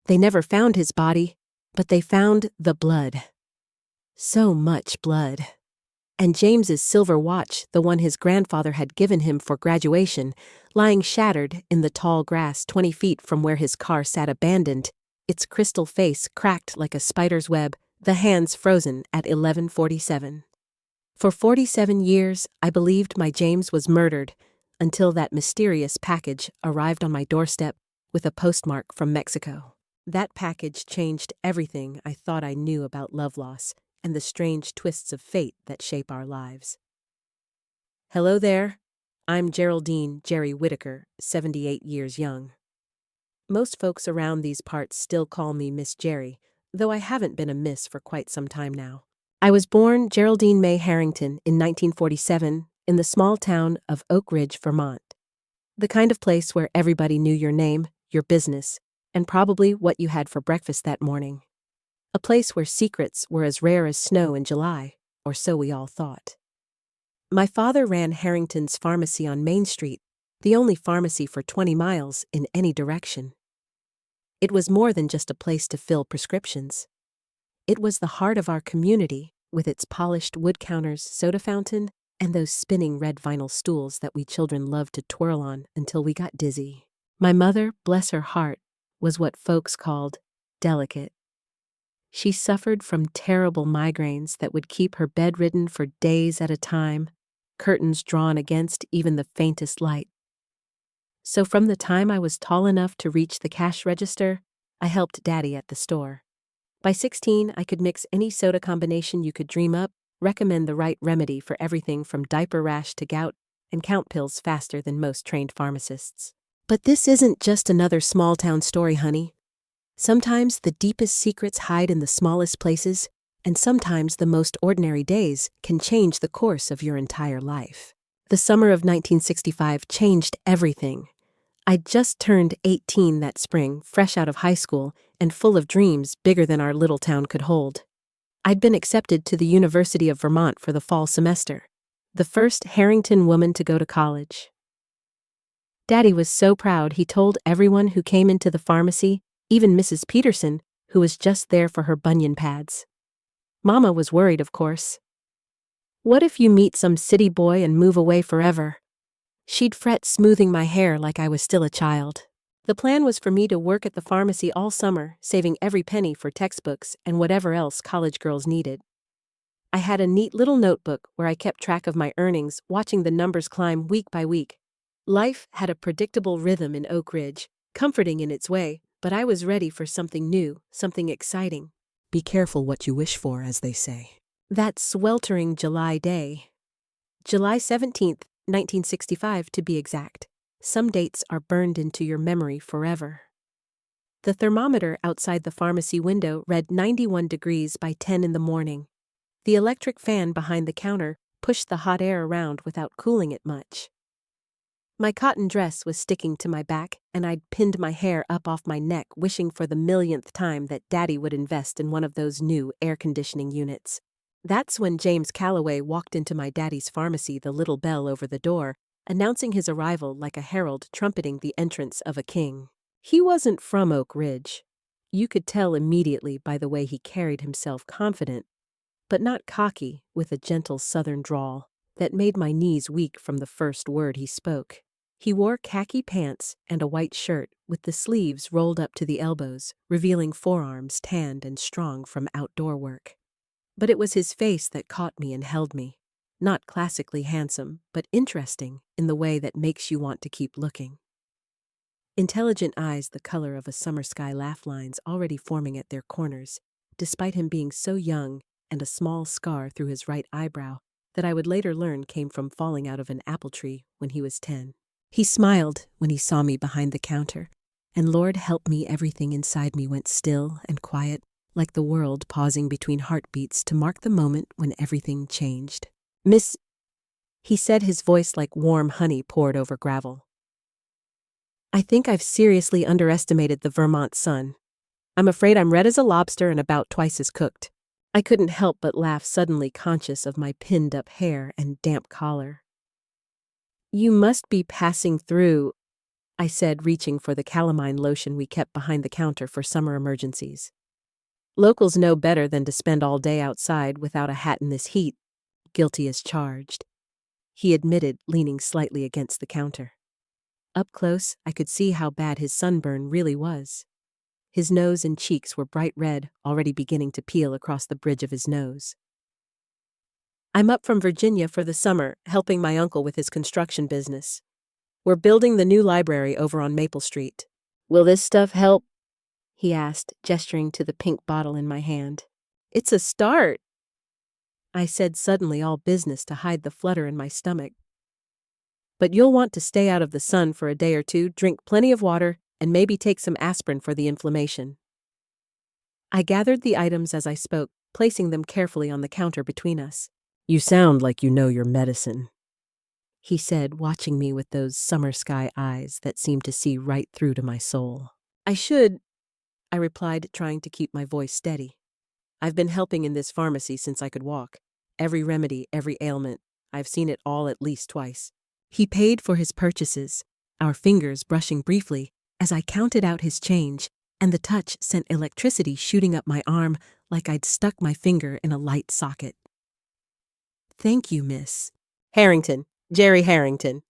They never found his body, but they found the blood. So much blood. And James's silver watch, the one his grandfather had given him for graduation, lying shattered in the tall grass 20 feet from where his car sat abandoned, its crystal face cracked like a spider's web, the hands frozen at 11:47. For 47 years, I believed my James was murdered, until that mysterious package arrived on my doorstep with a postmark from Mexico. That package changed everything I thought I knew about love loss and the strange twists of fate that shape our lives. Hello there. I'm Geraldine Jerry Whitaker, 78 years young. Most folks around these parts still call me Miss Jerry, though I haven't been a miss for quite some time now. I was born Geraldine May Harrington in 1947 in the small town of Oak Ridge, Vermont. The kind of place where everybody knew your name, your business, and probably what you had for breakfast that morning. A place where secrets were as rare as snow in July, or so we all thought. My father ran Harrington's Pharmacy on Main Street, the only pharmacy for 20 miles in any direction. It was more than just a place to fill prescriptions. It was the heart of our community, with its polished wood counters, soda fountain, and those spinning red vinyl stools that we children loved to twirl on until we got dizzy. My mother, bless her heart, was what folks called delicate. She suffered from terrible migraines that would keep her bedridden for days at a time, curtains drawn against even the faintest light. So from the time I was tall enough to reach the cash register, I helped Daddy at the store. By 16, I could mix any soda combination you could dream up, recommend the right remedy for everything from diaper rash to gout, and count pills faster than most trained pharmacists. But this isn't just another small-town story, honey. Sometimes the deepest secrets hide in the smallest places, and sometimes the most ordinary days can change the course of your entire life. The summer of 1965 changed everything. I'd just turned 18 that spring, fresh out of high school, and full of dreams bigger than our little town could hold. I'd been accepted to the University of Vermont for the fall semester, the first Harrington woman to go to college. Daddy was so proud he told everyone who came into the pharmacy, even Mrs. Peterson, who was just there for her bunion pads. Mama was worried, of course. What if you meet some city boy and move away forever? She'd fret, smoothing my hair like I was still a child. The plan was for me to work at the pharmacy all summer, saving every penny for textbooks and whatever else college girls needed. I had a neat little notebook where I kept track of my earnings, watching the numbers climb week by week. Life had a predictable rhythm in Oak Ridge, comforting in its way, but I was ready for something new, something exciting. Be careful what you wish for, as they say. That sweltering July day. July 17th, 1965 to be exact. Some dates are burned into your memory forever. The thermometer outside the pharmacy window read 91 degrees by 10 in the morning. The electric fan behind the counter pushed the hot air around without cooling it much. My cotton dress was sticking to my back, and I'd pinned my hair up off my neck, wishing for the millionth time that Daddy would invest in one of those new air conditioning units. That's when James Calloway walked into my daddy's pharmacy, the little bell over the door, announcing his arrival like a herald trumpeting the entrance of a king. He wasn't from Oak Ridge. You could tell immediately by the way he carried himself, confident, but not cocky, with a gentle southern drawl that made my knees weak from the first word he spoke. He wore khaki pants and a white shirt with the sleeves rolled up to the elbows, revealing forearms tanned and strong from outdoor work. But it was his face that caught me and held me. Not classically handsome, but interesting in the way that makes you want to keep looking. Intelligent eyes the color of a summer sky, laugh lines already forming at their corners, despite him being so young, and a small scar through his right eyebrow that I would later learn came from falling out of an apple tree when he was 10. He smiled when he saw me behind the counter, and Lord help me, everything inside me went still and quiet, like the world pausing between heartbeats to mark the moment when everything changed. Miss, he said, his voice like warm honey poured over gravel. I think I've seriously underestimated the Vermont sun. I'm afraid I'm red as a lobster and about twice as cooked. I couldn't help but laugh, suddenly conscious of my pinned-up hair and damp collar. You must be passing through. I said, reaching for the calamine lotion we kept behind the counter for summer emergencies. Locals know better than to spend all day outside without a hat in this heat, guilty as charged. He admitted, leaning slightly against the counter. Up close, I could see how bad his sunburn really was. His nose and cheeks were bright red, already beginning to peel across the bridge of his nose. I'm up from Virginia for the summer, helping my uncle with his construction business. We're building the new library over on Maple Street. Will this stuff help? He asked, gesturing to the pink bottle in my hand. It's a start, I said, suddenly all business to hide the flutter in my stomach. But you'll want to stay out of the sun for a day or two, drink plenty of water, and maybe take some aspirin for the inflammation. I gathered the items as I spoke, placing them carefully on the counter between us. You sound like you know your medicine, he said, watching me with those summer sky eyes that seemed to see right through to my soul. I should, I replied, trying to keep my voice steady. I've been helping in this pharmacy since I could walk. Every remedy, every ailment. I've seen it all at least twice. He paid for his purchases, our fingers brushing briefly as I counted out his change, and the touch sent electricity shooting up my arm like I'd stuck my finger in a light socket. Thank you, Miss Harrington, Jerry Harrington.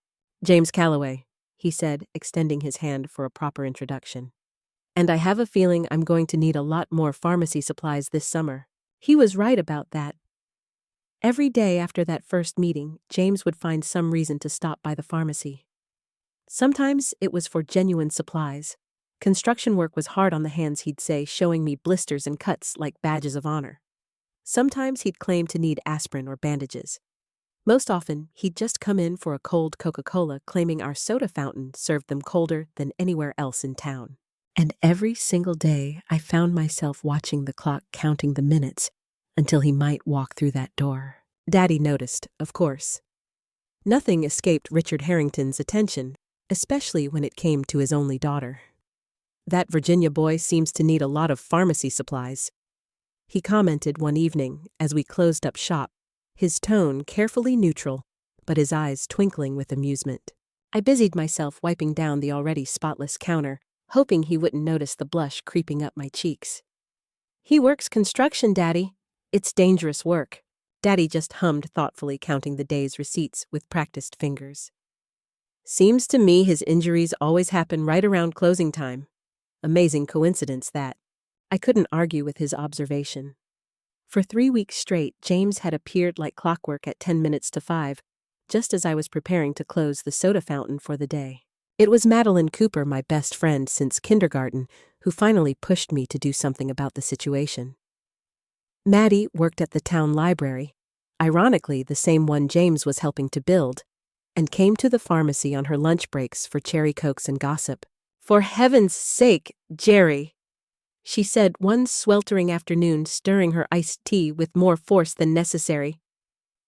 James Calloway, he said, extending his hand for a proper introduction. And I have a feeling I'm going to need a lot more pharmacy supplies this summer. He was right about that. Every day after that first meeting, James would find some reason to stop by the pharmacy. Sometimes it was for genuine supplies. Construction work was hard on the hands, he'd say, showing me blisters and cuts like badges of honor. Sometimes he'd claim to need aspirin or bandages. Most often, he'd just come in for a cold Coca-Cola, claiming our soda fountain served them colder than anywhere else in town. And every single day, I found myself watching the clock, counting the minutes, until he might walk through that door. Daddy noticed, of course. Nothing escaped Richard Harrington's attention, especially when it came to his only daughter. That Virginia boy seems to need a lot of pharmacy supplies, he commented one evening as we closed up shop, his tone carefully neutral, but his eyes twinkling with amusement. I busied myself wiping down the already spotless counter, hoping he wouldn't notice the blush creeping up my cheeks. He works construction, Daddy. It's dangerous work. Daddy just hummed thoughtfully, counting the day's receipts with practiced fingers. Seems to me his injuries always happen right around closing time. Amazing coincidence, that. I couldn't argue with his observation. For 3 weeks straight, James had appeared like clockwork at 10 minutes to 5, just as I was preparing to close the soda fountain for the day. It was Madeline Cooper, my best friend since kindergarten, who finally pushed me to do something about the situation. Maddie worked at the town library, ironically the same one James was helping to build, and came to the pharmacy on her lunch breaks for cherry cokes and gossip. For heaven's sake, Jerry, she said one sweltering afternoon, stirring her iced tea with more force than necessary.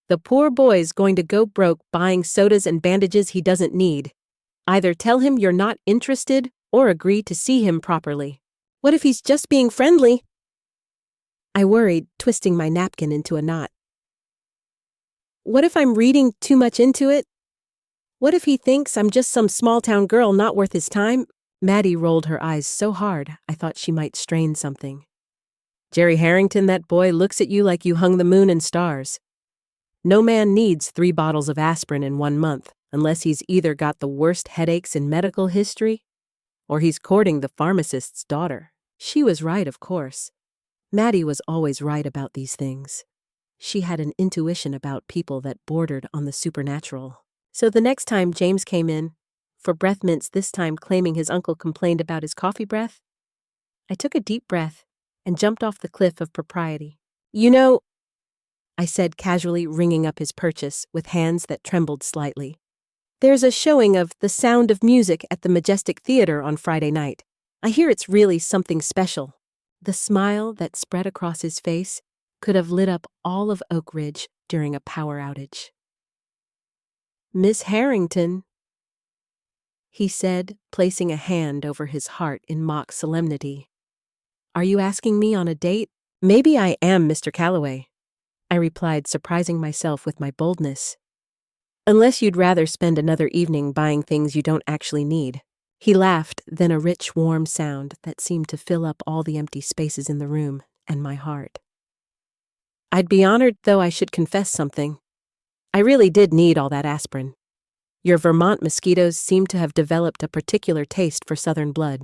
The poor boy's going to go broke buying sodas and bandages he doesn't need. Either tell him you're not interested or agree to see him properly. What if he's just being friendly? I worried, twisting my napkin into a knot. What if I'm reading too much into it? What if he thinks I'm just some small-town girl not worth his time? Maddie rolled her eyes so hard I thought she might strain something. Jerry Harrington, that boy looks at you like you hung the moon and stars. No man needs 3 bottles of aspirin in 1 month unless he's either got the worst headaches in medical history or he's courting the pharmacist's daughter. She was right, of course. Maddie was always right about these things. She had an intuition about people that bordered on the supernatural. So the next time James came in, for breath mints, this time claiming his uncle complained about his coffee breath, I took a deep breath and jumped off the cliff of propriety. You know, I said casually, ringing up his purchase with hands that trembled slightly. There's a showing of The Sound of Music at the Majestic Theater on Friday night. I hear it's really something special. The smile that spread across his face could have lit up all of Oak Ridge during a power outage. Miss Harrington, he said, placing a hand over his heart in mock solemnity. Are you asking me on a date? Maybe I am, Mr. Calloway, I replied, surprising myself with my boldness. Unless you'd rather spend another evening buying things you don't actually need. He laughed, then a rich, warm sound that seemed to fill up all the empty spaces in the room and my heart. I'd be honored, though I should confess something. I really did need all that aspirin. Your Vermont mosquitoes seem to have developed a particular taste for Southern blood.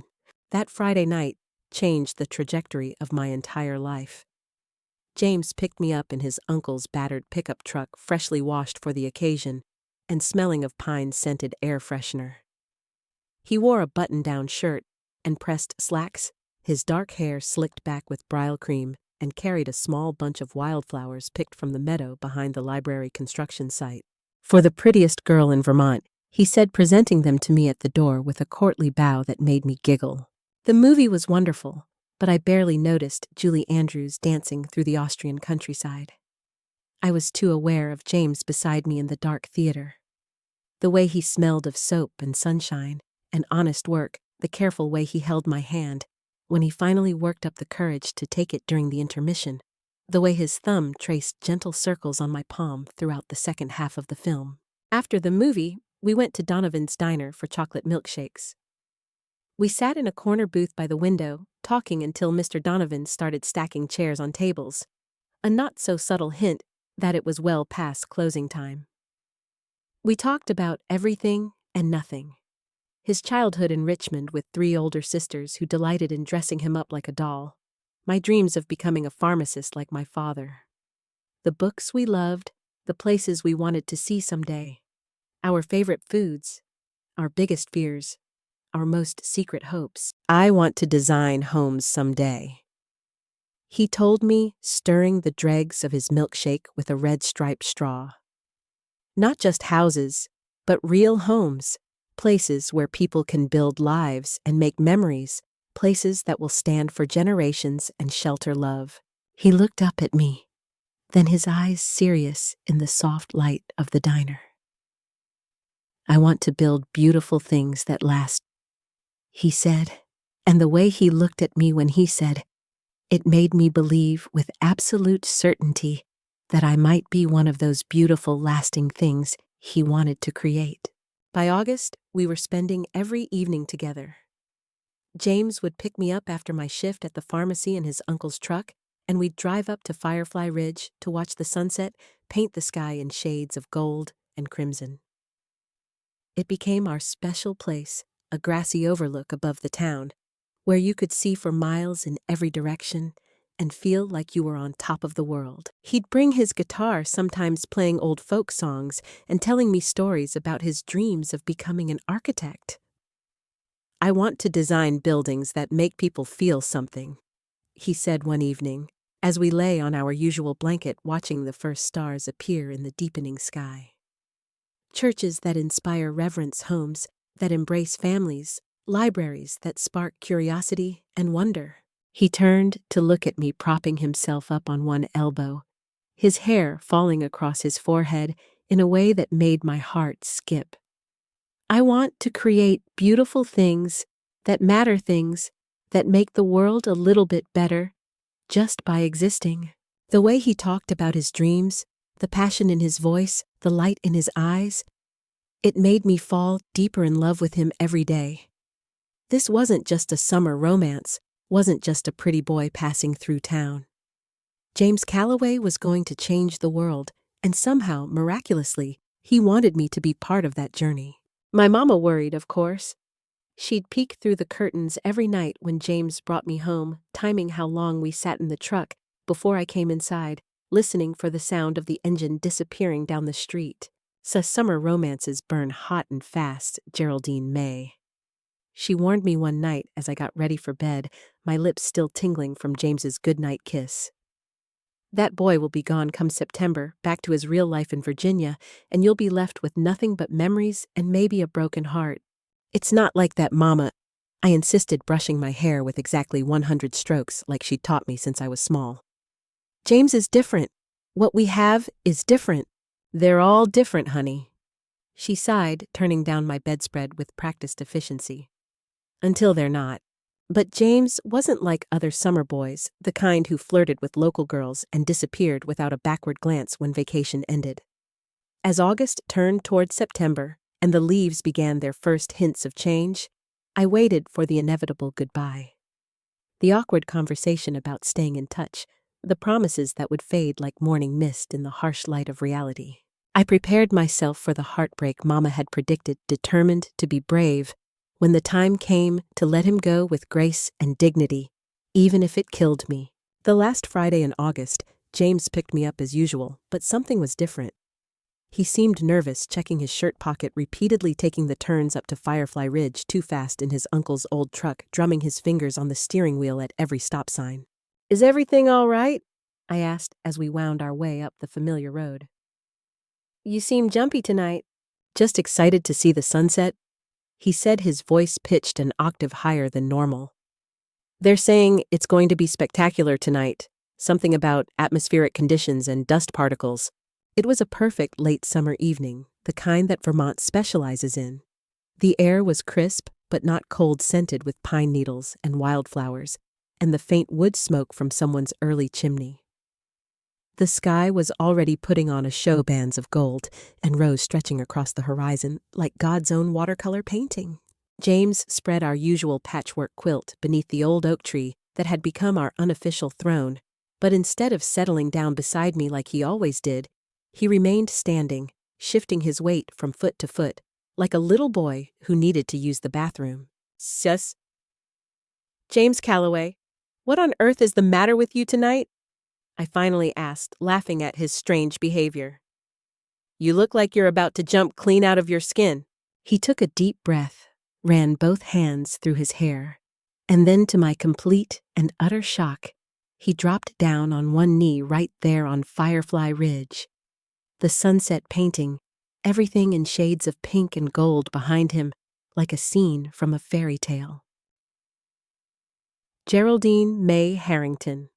That Friday night changed the trajectory of my entire life. James picked me up in his uncle's battered pickup truck, freshly washed for the occasion, and smelling of pine-scented air freshener. He wore a button-down shirt and pressed slacks, his dark hair slicked back with Brile cream, and carried a small bunch of wildflowers picked from the meadow behind the library construction site. For the prettiest girl in Vermont, he said, presenting them to me at the door with a courtly bow that made me giggle. The movie was wonderful, but I barely noticed Julie Andrews dancing through the Austrian countryside. I was too aware of James beside me in the dark theater. The way he smelled of soap and sunshine and honest work, the careful way he held my hand when he finally worked up the courage to take it during the intermission, the way his thumb traced gentle circles on my palm throughout the second half of the film. After the movie, we went to Donovan's Diner for chocolate milkshakes. We sat in a corner booth by the window, talking until Mr. Donovan started stacking chairs on tables, a not-so-subtle hint that it was well past closing time. We talked about everything and nothing. His childhood in Richmond with 3 older sisters who delighted in dressing him up like a doll. My dreams of becoming a pharmacist like my father. The books we loved, the places we wanted to see someday. Our favorite foods, our biggest fears, our most secret hopes. I want to design homes someday. He told me, stirring the dregs of his milkshake with a red striped straw. Not just houses, but real homes, places where people can build lives and make memories, places that will stand for generations and shelter love. He looked up at me, then his eyes serious in the soft light of the diner. I want to build beautiful things that last, he said, and the way he looked at me when he said, it made me believe with absolute certainty that I might be one of those beautiful, lasting things he wanted to create. By August, we were spending every evening together. James would pick me up after my shift at the pharmacy in his uncle's truck, and we'd drive up to Firefly Ridge to watch the sunset paint the sky in shades of gold and crimson. It became our special place, a grassy overlook above the town, where you could see for miles in every direction and feel like you were on top of the world. He'd bring his guitar, sometimes playing old folk songs and telling me stories about his dreams of becoming an architect. I want to design buildings that make people feel something, he said one evening, as we lay on our usual blanket watching the first stars appear in the deepening sky. Churches that inspire reverence, homes that embrace families, libraries that spark curiosity and wonder. He turned to look at me, propping himself up on one elbow, his hair falling across his forehead in a way that made my heart skip. I want to create beautiful things that matter, things that make the world a little bit better just by existing. The way he talked about his dreams, the passion in his voice, the light in his eyes, it made me fall deeper in love with him every day. This wasn't just a summer romance, wasn't just a pretty boy passing through town. James Calloway was going to change the world, and somehow, miraculously, he wanted me to be part of that journey. My mama worried, of course. She'd peek through the curtains every night when James brought me home, timing how long we sat in the truck before I came inside, listening for the sound of the engine disappearing down the street. Summer romances burn hot and fast, Geraldine May. She warned me one night as I got ready for bed, my lips still tingling from James's goodnight kiss. That boy will be gone come September, back to his real life in Virginia, and you'll be left with nothing but memories and maybe a broken heart. It's not like that, Mama. I insisted, brushing my hair with exactly 100 strokes like she'd taught me since I was small. James is different. What we have is different. They're all different, honey. She sighed, turning down my bedspread with practiced efficiency. Until they're not. But James wasn't like other summer boys, the kind who flirted with local girls and disappeared without a backward glance when vacation ended. As August turned toward September and the leaves began their first hints of change, I waited for the inevitable goodbye. The awkward conversation about staying in touch, the promises that would fade like morning mist in the harsh light of reality. I prepared myself for the heartbreak Mama had predicted, determined to be brave when the time came to let him go with grace and dignity, even if it killed me. The last Friday in August, James picked me up as usual, but something was different. He seemed nervous, checking his shirt pocket, repeatedly taking the turns up to Firefly Ridge too fast in his uncle's old truck, drumming his fingers on the steering wheel at every stop sign. "Is everything all right?" I asked as we wound our way up the familiar road. "You seem jumpy tonight." "Just excited to see the sunset," he said, his voice pitched an octave higher than normal. "They're saying it's going to be spectacular tonight, something about atmospheric conditions and dust particles." It was a perfect late summer evening, the kind that Vermont specializes in. The air was crisp but not cold-scented with pine needles and wildflowers, and the faint wood smoke from someone's early chimney. The sky was already putting on a show, bands of gold and rose stretching across the horizon like God's own watercolor painting. James spread our usual patchwork quilt beneath the old oak tree that had become our unofficial throne, but instead of settling down beside me like he always did, he remained standing, shifting his weight from foot to foot, like a little boy who needed to use the bathroom. "Sus. James Calloway, what on earth is the matter with you tonight?" I finally asked, laughing at his strange behavior. "You look like you're about to jump clean out of your skin." He took a deep breath, ran both hands through his hair, and then, to my complete and utter shock, he dropped down on one knee right there on Firefly Ridge. The sunset painting, everything in shades of pink and gold behind him, like a scene from a fairy tale. "Geraldine May Harrington,"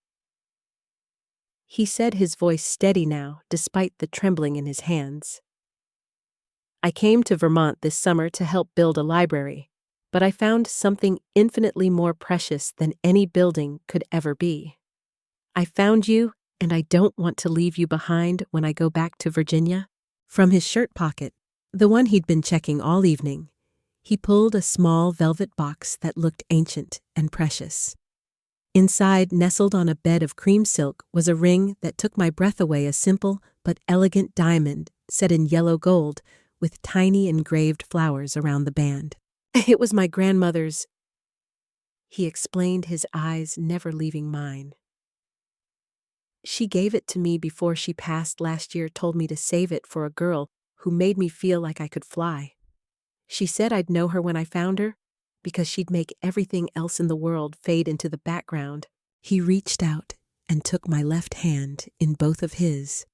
he said, his voice steady now, despite the trembling in his hands. "I came to Vermont this summer to help build a library, but I found something infinitely more precious than any building could ever be. I found you, and I don't want to leave you behind when I go back to Virginia." From his shirt pocket, the one he'd been checking all evening, he pulled a small velvet box that looked ancient and precious. Inside, nestled on a bed of cream silk, was a ring that took my breath away, a simple but elegant diamond set in yellow gold with tiny engraved flowers around the band. "It was my grandmother's," he explained, his eyes never leaving mine. "She gave it to me before she passed last year, told me to save it for a girl who made me feel like I could fly. She said I'd know her when I found her, because she'd make everything else in the world fade into the background." He reached out and took my left hand in both of his,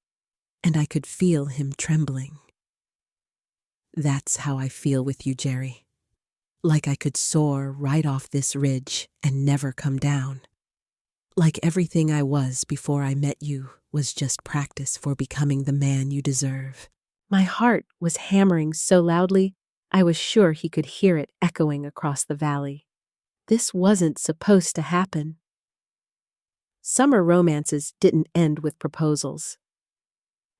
and I could feel him trembling. "That's how I feel with you, Jerry. Like I could soar right off this ridge and never come down. Like everything I was before I met you was just practice for becoming the man you deserve." My heart was hammering so loudly, I was sure he could hear it echoing across the valley. This wasn't supposed to happen. Summer romances didn't end with proposals.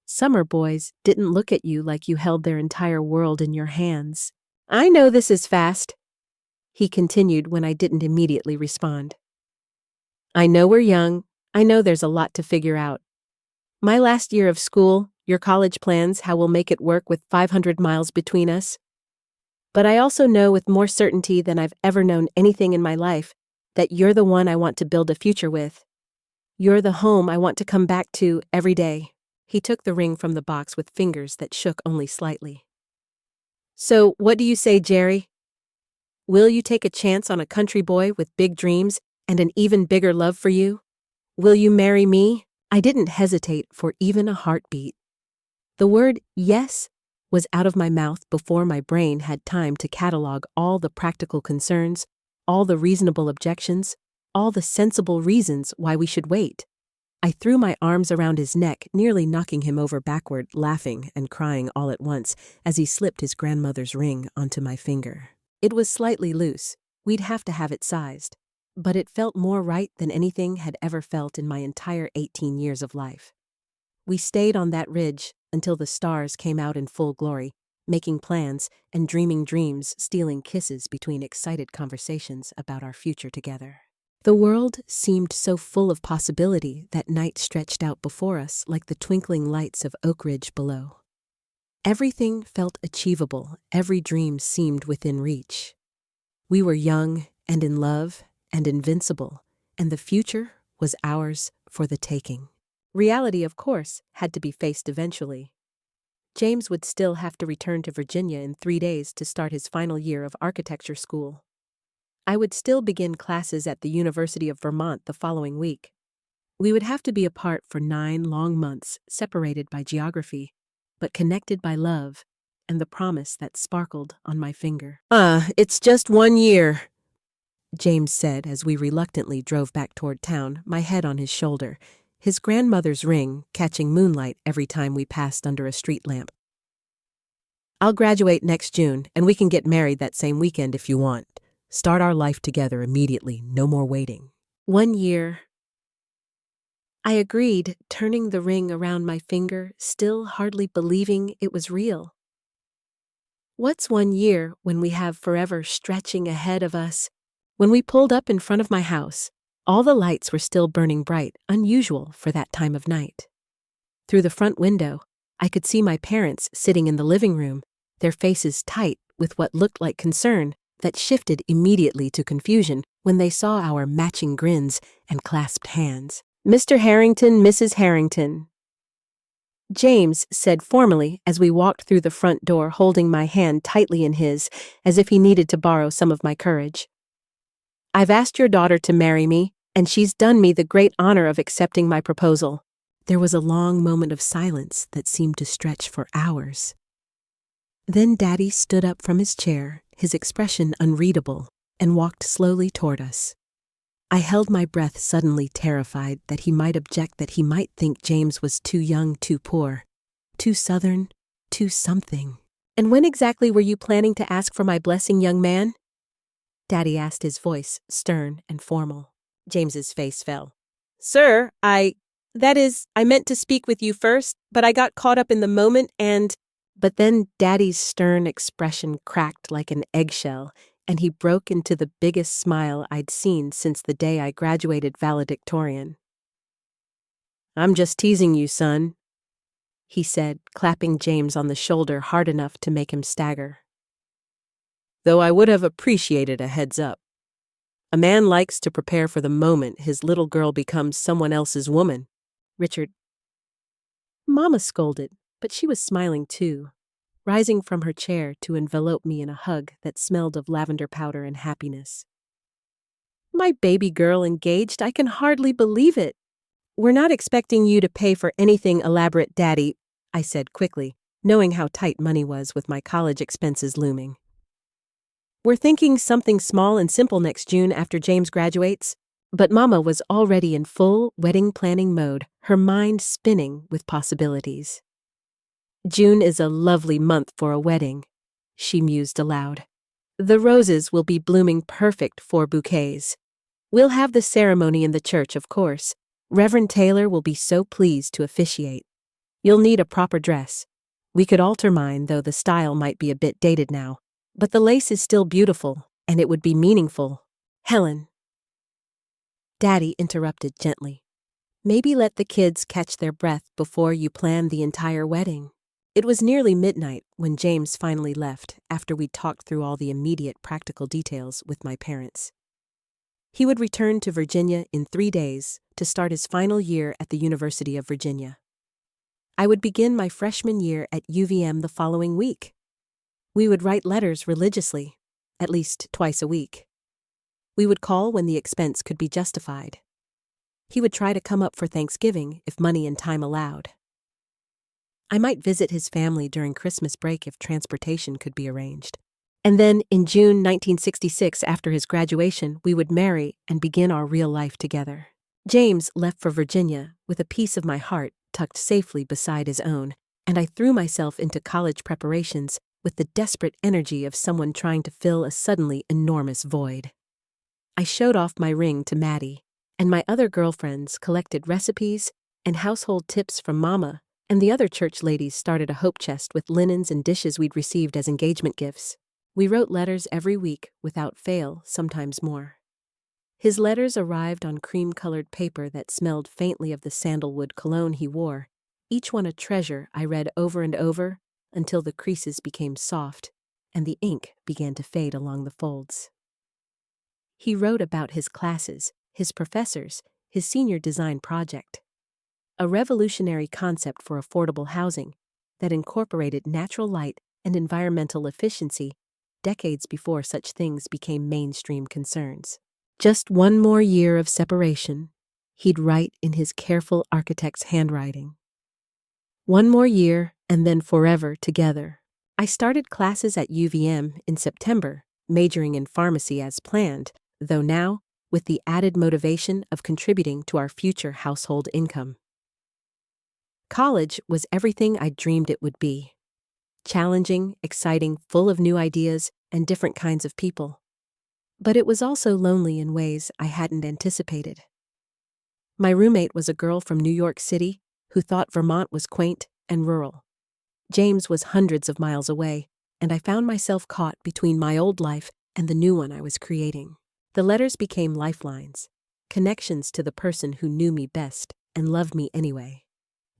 Summer boys didn't look at you like you held their entire world in your hands. "I know this is fast," he continued when I didn't immediately respond. "I know we're young. I know there's a lot to figure out. My last year of school, your college plans, how we'll make it work with 500 miles between us. But I also know with more certainty than I've ever known anything in my life that you're the one I want to build a future with. You're the home I want to come back to every day." He took the ring from the box with fingers that shook only slightly. "So what do you say, Jerry? Will you take a chance on a country boy with big dreams and an even bigger love for you? Will you marry me?" I didn't hesitate for even a heartbeat. The word yes was out of my mouth before my brain had time to catalog all the practical concerns, all the reasonable objections, all the sensible reasons why we should wait. I threw my arms around his neck, nearly knocking him over backward, laughing and crying all at once as he slipped his grandmother's ring onto my finger. It was slightly loose. We'd have to have it sized. But it felt more right than anything had ever felt in my entire 18 years of life. We stayed on that ridge until the stars came out in full glory, making plans and dreaming dreams, stealing kisses between excited conversations about our future together. The world seemed so full of possibility that night stretched out before us like the twinkling lights of Oak Ridge below. Everything felt achievable, every dream seemed within reach. We were young and in love and invincible, and the future was ours for the taking. Reality, of course, had to be faced eventually. James would still have to return to Virginia in 3 days to start his final year of architecture school. I would still begin classes at the University of Vermont the following week. We would have to be apart for 9 long months, separated by geography, but connected by love and the promise that sparkled on my finger. It's just 1 year, James said as we reluctantly drove back toward town, my head on his shoulder, his grandmother's ring catching moonlight every time we passed under a street lamp. I'll graduate next June, and we can get married that same weekend if you want. Start our life together immediately, no more waiting. 1 year. I agreed, turning the ring around my finger, still hardly believing it was real. What's 1 year when we have forever stretching ahead of us? When we pulled up in front of my house, all the lights were still burning bright, unusual for that time of night. Through the front window, I could see my parents sitting in the living room, their faces tight with what looked like concern that shifted immediately to confusion when they saw our matching grins and clasped hands. Mr. Harrington, Mrs. Harrington, James said formally as we walked through the front door, holding my hand tightly in his, as if he needed to borrow some of my courage. I've asked your daughter to marry me, and she's done me the great honor of accepting my proposal. There was a long moment of silence that seemed to stretch for hours. Then Daddy stood up from his chair, his expression unreadable, and walked slowly toward us. I held my breath, suddenly terrified that he might object, that he might think James was too young, too poor, too Southern, too something. And when exactly were you planning to ask for my blessing, young man? Daddy asked, his voice stern and formal. James's face fell. Sir, I meant to speak with you first, but I got caught up in the moment and... But then Daddy's stern expression cracked like an eggshell, and he broke into the biggest smile I'd seen since the day I graduated valedictorian. I'm just teasing you, son, he said, clapping James on the shoulder hard enough to make him stagger. Though I would have appreciated a heads up. A man likes to prepare for the moment his little girl becomes someone else's woman. Richard. Mama scolded, but she was smiling too, rising from her chair to envelope me in a hug that smelled of lavender powder and happiness. My baby girl engaged, I can hardly believe it. We're not expecting you to pay for anything elaborate, Daddy, I said quickly, knowing how tight money was with my college expenses looming. We're thinking something small and simple next June after James graduates. But Mama was already in full wedding planning mode, her mind spinning with possibilities. June is a lovely month for a wedding, she mused aloud. The roses will be blooming perfect for bouquets. We'll have the ceremony in the church, of course. Reverend Taylor will be so pleased to officiate. You'll need a proper dress. We could alter mine, though the style might be a bit dated now. But the lace is still beautiful, and it would be meaningful. Helen. Daddy interrupted gently. Maybe let the kids catch their breath before you plan the entire wedding. It was nearly midnight when James finally left after we'd talked through all the immediate practical details with my parents. He would return to Virginia in 3 days to start his final year at the University of Virginia. I would begin my freshman year at UVM the following week. We would write letters religiously, at least twice a week. We would call when the expense could be justified. He would try to come up for Thanksgiving if money and time allowed. I might visit his family during Christmas break if transportation could be arranged. And then, in June 1966, after his graduation, we would marry and begin our real life together. James left for Virginia with a piece of my heart tucked safely beside his own, and I threw myself into college preparations with the desperate energy of someone trying to fill a suddenly enormous void. I showed off my ring to Maddie, and my other girlfriends collected recipes and household tips from Mama And the other church ladies started a hope chest with linens and dishes we'd received as engagement gifts. We wrote letters every week, without fail, sometimes more. His letters arrived on cream-colored paper that smelled faintly of the sandalwood cologne he wore, each one a treasure I read over and over until the creases became soft and the ink began to fade along the folds. He wrote about his classes, his professors, his senior design project. A revolutionary concept for affordable housing that incorporated natural light and environmental efficiency decades before such things became mainstream concerns. Just one more year of separation, he'd write in his careful architect's handwriting. One more year, and then forever together. I started classes at UVM in September, majoring in pharmacy as planned, though now with the added motivation of contributing to our future household income. College was everything I dreamed it would be. Challenging, exciting, full of new ideas and different kinds of people. But it was also lonely in ways I hadn't anticipated. My roommate was a girl from New York City who thought Vermont was quaint and rural. James was hundreds of miles away, and I found myself caught between my old life and the new one I was creating. The letters became lifelines, connections to the person who knew me best and loved me anyway.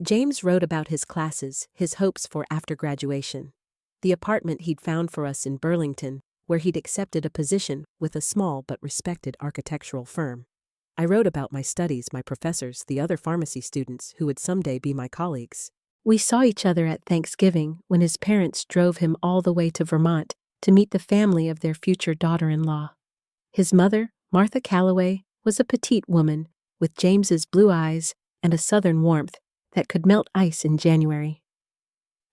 James wrote about his classes, his hopes for after graduation, the apartment he'd found for us in Burlington, where he'd accepted a position with a small but respected architectural firm. I wrote about my studies, my professors, the other pharmacy students who would someday be my colleagues. We saw each other at Thanksgiving when his parents drove him all the way to Vermont to meet the family of their future daughter-in-law. His mother, Martha Calloway, was a petite woman with James's blue eyes and a southern warmth that could melt ice in January.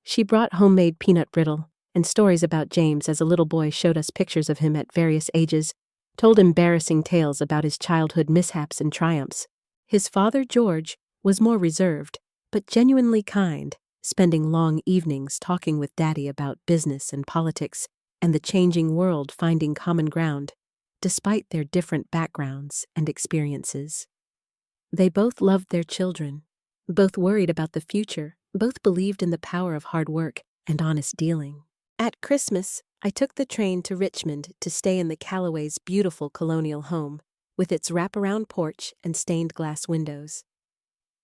She brought homemade peanut brittle, and stories about James as a little boy showed us pictures of him at various ages, told embarrassing tales about his childhood mishaps and triumphs. His father, George, was more reserved, but genuinely kind, spending long evenings talking with Daddy about business and politics and the changing world, finding common ground, despite their different backgrounds and experiences. They both loved their children, both worried about the future, both believed in the power of hard work and honest dealing. At Christmas, I took the train to Richmond to stay in the Calloway's beautiful colonial home, with its wraparound porch and stained glass windows.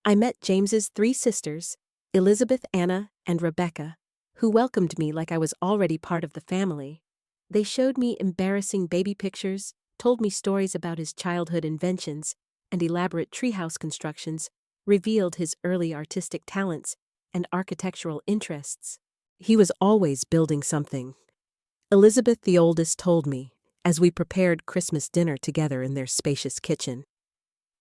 I met James's 3 sisters, Elizabeth, Anna, and Rebecca, who welcomed me like I was already part of the family. They showed me embarrassing baby pictures, told me stories about his childhood inventions and elaborate treehouse constructions, revealed his early artistic talents and architectural interests. He was always building something. Elizabeth, the oldest, told me, as we prepared Christmas dinner together in their spacious kitchen.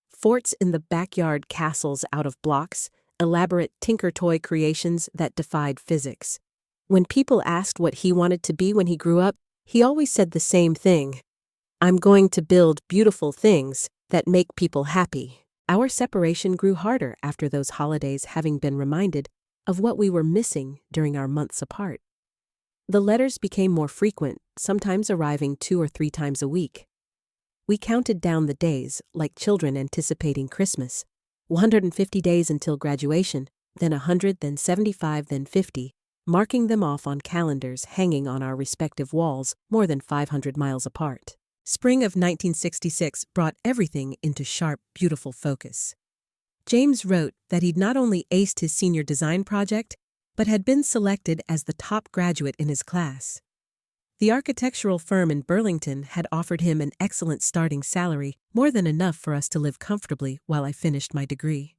Forts in the backyard, castles out of blocks, elaborate tinker toy creations that defied physics. When people asked what he wanted to be when he grew up, he always said the same thing: "I'm going to build beautiful things that make people happy." Our separation grew harder after those holidays, having been reminded of what we were missing during our months apart. The letters became more frequent, sometimes arriving 2 or 3 times a week. We counted down the days, like children anticipating Christmas. 150 days until graduation, then 100, then 75, then 50, marking them off on calendars hanging on our respective walls more than 500 miles apart. Spring of 1966 brought everything into sharp, beautiful focus. James wrote that he'd not only aced his senior design project, but had been selected as the top graduate in his class. The architectural firm in Burlington had offered him an excellent starting salary, more than enough for us to live comfortably while I finished my degree.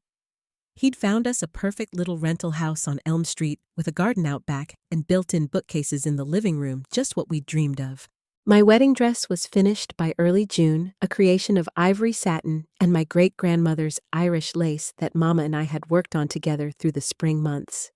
He'd found us a perfect little rental house on Elm Street with a garden out back and built-in bookcases in the living room, just what we'd dreamed of. My wedding dress was finished by early June, a creation of ivory satin and my great-grandmother's Irish lace that Mama and I had worked on together through the spring months.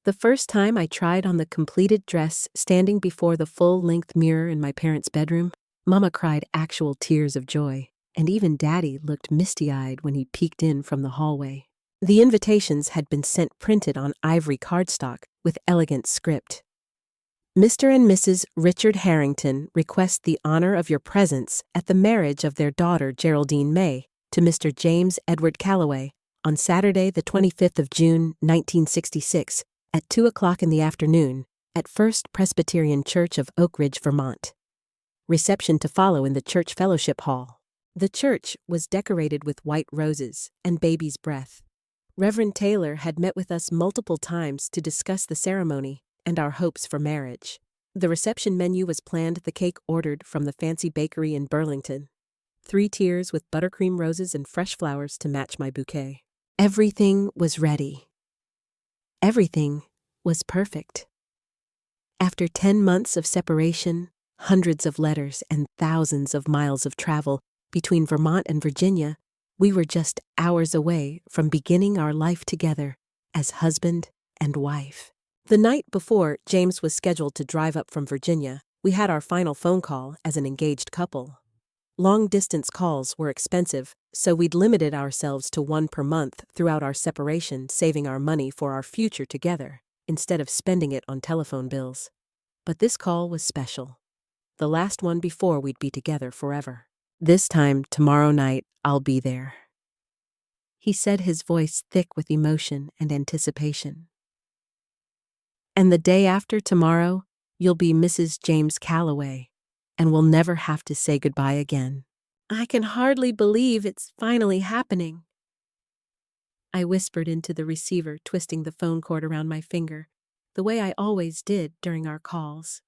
The first time I tried on the completed dress standing before the full-length mirror in my parents' bedroom, Mama cried actual tears of joy, and even Daddy looked misty-eyed when he peeked in from the hallway. The invitations had been sent printed on ivory cardstock with elegant script. Mr. and Mrs. Richard Harrington request the honor of your presence at the marriage of their daughter Geraldine May to Mr. James Edward Calloway on Saturday, the 25th of June, 1966, at 2 o'clock in the afternoon, at First Presbyterian Church of Oak Ridge, Vermont. Reception to follow in the church fellowship hall. The church was decorated with white roses and baby's breath. Reverend Taylor had met with us multiple times to discuss the ceremony and our hopes for marriage. The reception menu was planned, the cake ordered from the fancy bakery in Burlington. 3 tiers with buttercream roses and fresh flowers to match my bouquet. Everything was ready. Everything was perfect. After 10 months of separation, hundreds of letters, and thousands of miles of travel between Vermont and Virginia, we were just hours away from beginning our life together as husband and wife. The night before James was scheduled to drive up from Virginia, we had our final phone call as an engaged couple. Long-distance calls were expensive, so we'd limited ourselves to 1 per month throughout our separation, saving our money for our future together, instead of spending it on telephone bills. But this call was special. The last one before we'd be together forever. "This time, tomorrow night, I'll be there," he said, his voice thick with emotion and anticipation. "And the day after tomorrow, you'll be Mrs. James Calloway, and we'll never have to say goodbye again." "I can hardly believe it's finally happening," I whispered into the receiver, twisting the phone cord around my finger, the way I always did during our calls.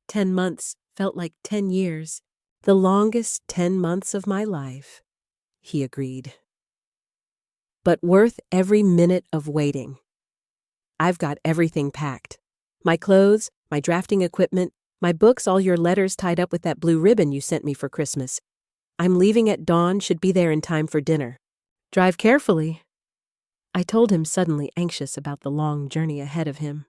10 months felt like 10 years, the longest 10 months of my life, he agreed. "But worth every minute of waiting. I've got everything packed. My clothes, my drafting equipment, my books, all your letters tied up with that blue ribbon you sent me for Christmas. I'm leaving at dawn, should be there in time for dinner. Drive carefully," I told him, suddenly anxious about the long journey ahead of him.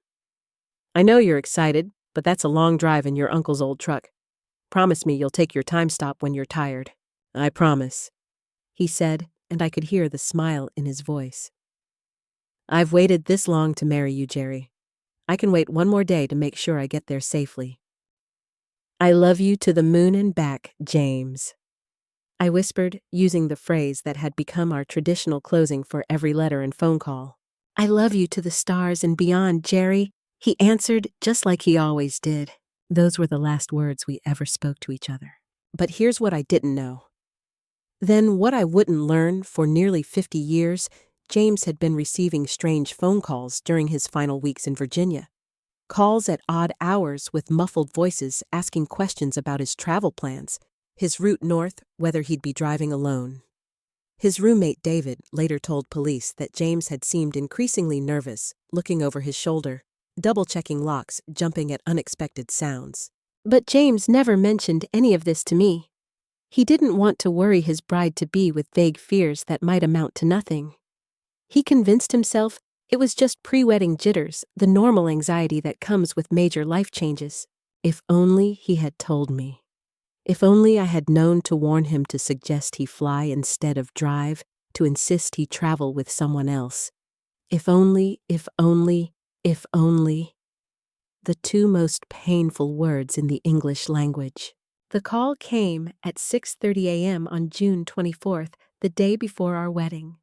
"I know you're excited, but that's a long drive in your uncle's old truck. Promise me you'll take your time stop when you're tired." "I promise," he said, and I could hear the smile in his voice. "I've waited this long to marry you, Jerry. I can wait one more day to make sure I get there safely." "I love you to the moon and back, James," I whispered, using the phrase that had become our traditional closing for every letter and phone call. "I love you to the stars and beyond, Jerry," he answered, just like he always did. Those were the last words we ever spoke to each other. But here's what I didn't know. Then what I wouldn't learn: for nearly 50 years, James had been receiving strange phone calls during his final weeks in Virginia. Calls at odd hours with muffled voices asking questions about his travel plans, his route north, whether he'd be driving alone. His roommate David later told police that James had seemed increasingly nervous, looking over his shoulder, double-checking locks, jumping at unexpected sounds. But James never mentioned any of this to me. He didn't want to worry his bride-to-be with vague fears that might amount to nothing. He convinced himself it was just pre-wedding jitters, the normal anxiety that comes with major life changes. If only he had told me. If only I had known to warn him, to suggest he fly instead of drive, to insist he travel with someone else. If only, if only, if only. The 2 most painful words in the English language. The call came at 6:30 a.m. on June 24th, the day before our wedding.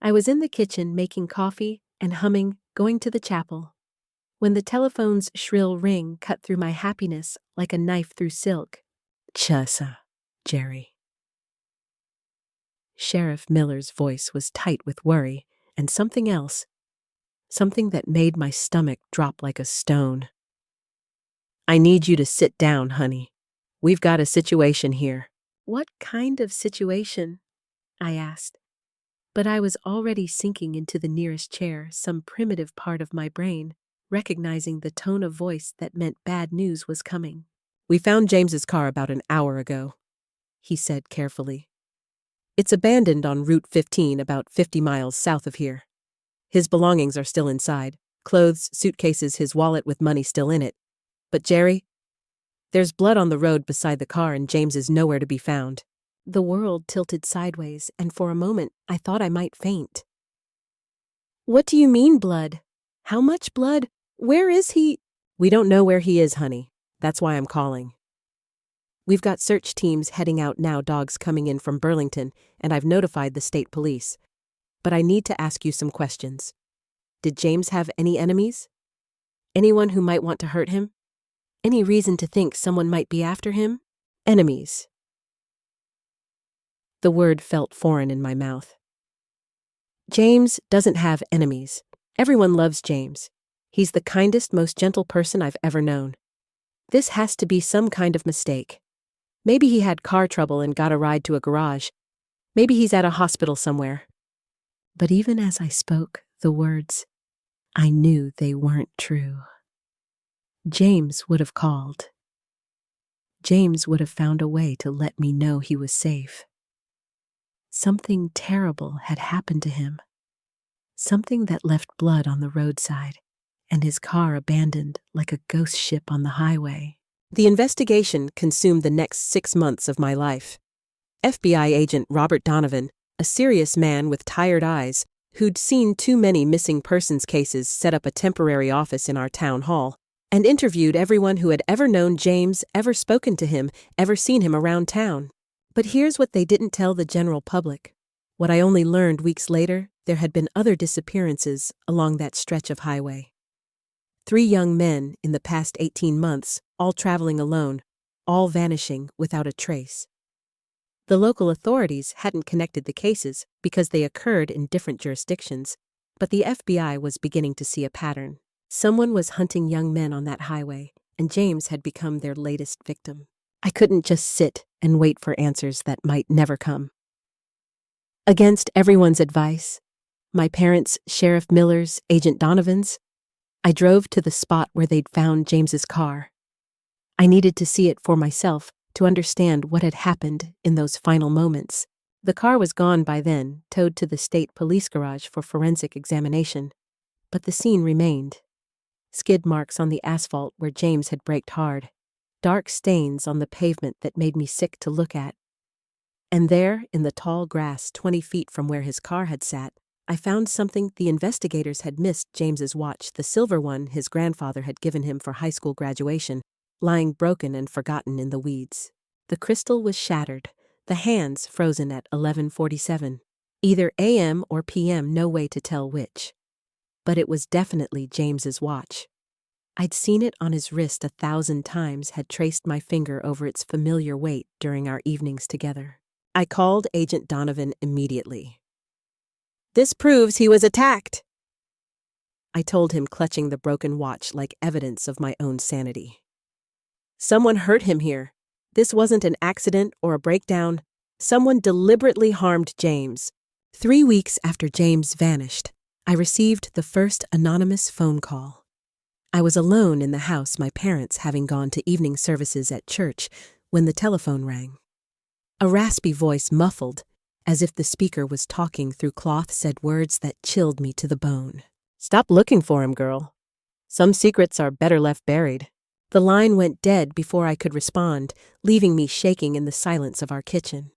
I was in the kitchen making coffee and humming "Going to the Chapel," when the telephone's shrill ring cut through my happiness like a knife through silk. "Chussa, Jerry." Sheriff Miller's voice was tight with worry and something else, something that made my stomach drop like a stone. "I need you to sit down, honey. We've got a situation here." "What kind of situation?" I asked. But I was already sinking into the nearest chair, some primitive part of my brain, recognizing the tone of voice that meant bad news was coming. "We found James's car about an hour ago," he said carefully. "It's abandoned on Route 15, about 50 miles south of here. His belongings are still inside, clothes, suitcases, his wallet with money still in it. But Jerry, there's blood on the road beside the car and James is nowhere to be found." The world tilted sideways, and for a moment I thought I might faint. "What do you mean, blood? How much blood? Where is he?" "We don't know where he is, honey. That's why I'm calling." We've got search teams heading out now, dogs coming in from Burlington, and I've notified the state police. But I need to ask you some questions. Did James have any enemies? Anyone who might want to hurt him? Any reason to think someone might be after him? Enemies. The word felt foreign in my mouth. James doesn't have enemies. Everyone loves James. He's the kindest, most gentle person I've ever known. This has to be some kind of mistake. Maybe he had car trouble and got a ride to a garage. Maybe he's at a hospital somewhere. But even as I spoke the words, I knew they weren't true. James would have called. James would have found a way to let me know he was safe. Something terrible had happened to him. Something that left blood on the roadside, and his car abandoned like a ghost ship on the highway. The investigation consumed the next 6 months of my life. FBI agent Robert Donovan, a serious man with tired eyes, who'd seen too many missing persons cases, set up a temporary office in our town hall and interviewed everyone who had ever known James, ever spoken to him, ever seen him around town. But here's what they didn't tell the general public. What I only learned weeks later, there had been other disappearances along that stretch of highway. 3 young men in the past 18 months, all traveling alone, all vanishing without a trace. The local authorities hadn't connected the cases because they occurred in different jurisdictions, but the FBI was beginning to see a pattern. Someone was hunting young men on that highway, and James had become their latest victim. I couldn't just sit and wait for answers that might never come. Against everyone's advice, my parents, Sheriff Miller's, Agent Donovan's, I drove to the spot where they'd found James's car. I needed to see it for myself to understand what had happened in those final moments. The car was gone by then, towed to the state police garage for forensic examination, but the scene remained. Skid marks on the asphalt where James had braked hard, dark stains on the pavement that made me sick to look at. And there, in the tall grass 20 feet from where his car had sat, I found something the investigators had missed: James's watch, the silver one his grandfather had given him for high school graduation, lying broken and forgotten in the weeds. The crystal was shattered, the hands frozen at 11:47. Either AM or PM, no way to tell which. But it was definitely James's watch. I'd seen it on his wrist 1,000 times, had traced my finger over its familiar weight during our evenings together. I called Agent Donovan immediately. "This proves he was attacked," I told him, clutching the broken watch like evidence of my own sanity. "Someone hurt him here. This wasn't an accident or a breakdown. Someone deliberately harmed James." 3 weeks after James vanished, I received the first anonymous phone call. I was alone in the house, my parents having gone to evening services at church, when the telephone rang. A raspy voice, muffled, as if the speaker was talking through cloth, said words that chilled me to the bone. "Stop looking for him, girl. Some secrets are better left buried." The line went dead before I could respond, leaving me shaking in the silence of our kitchen.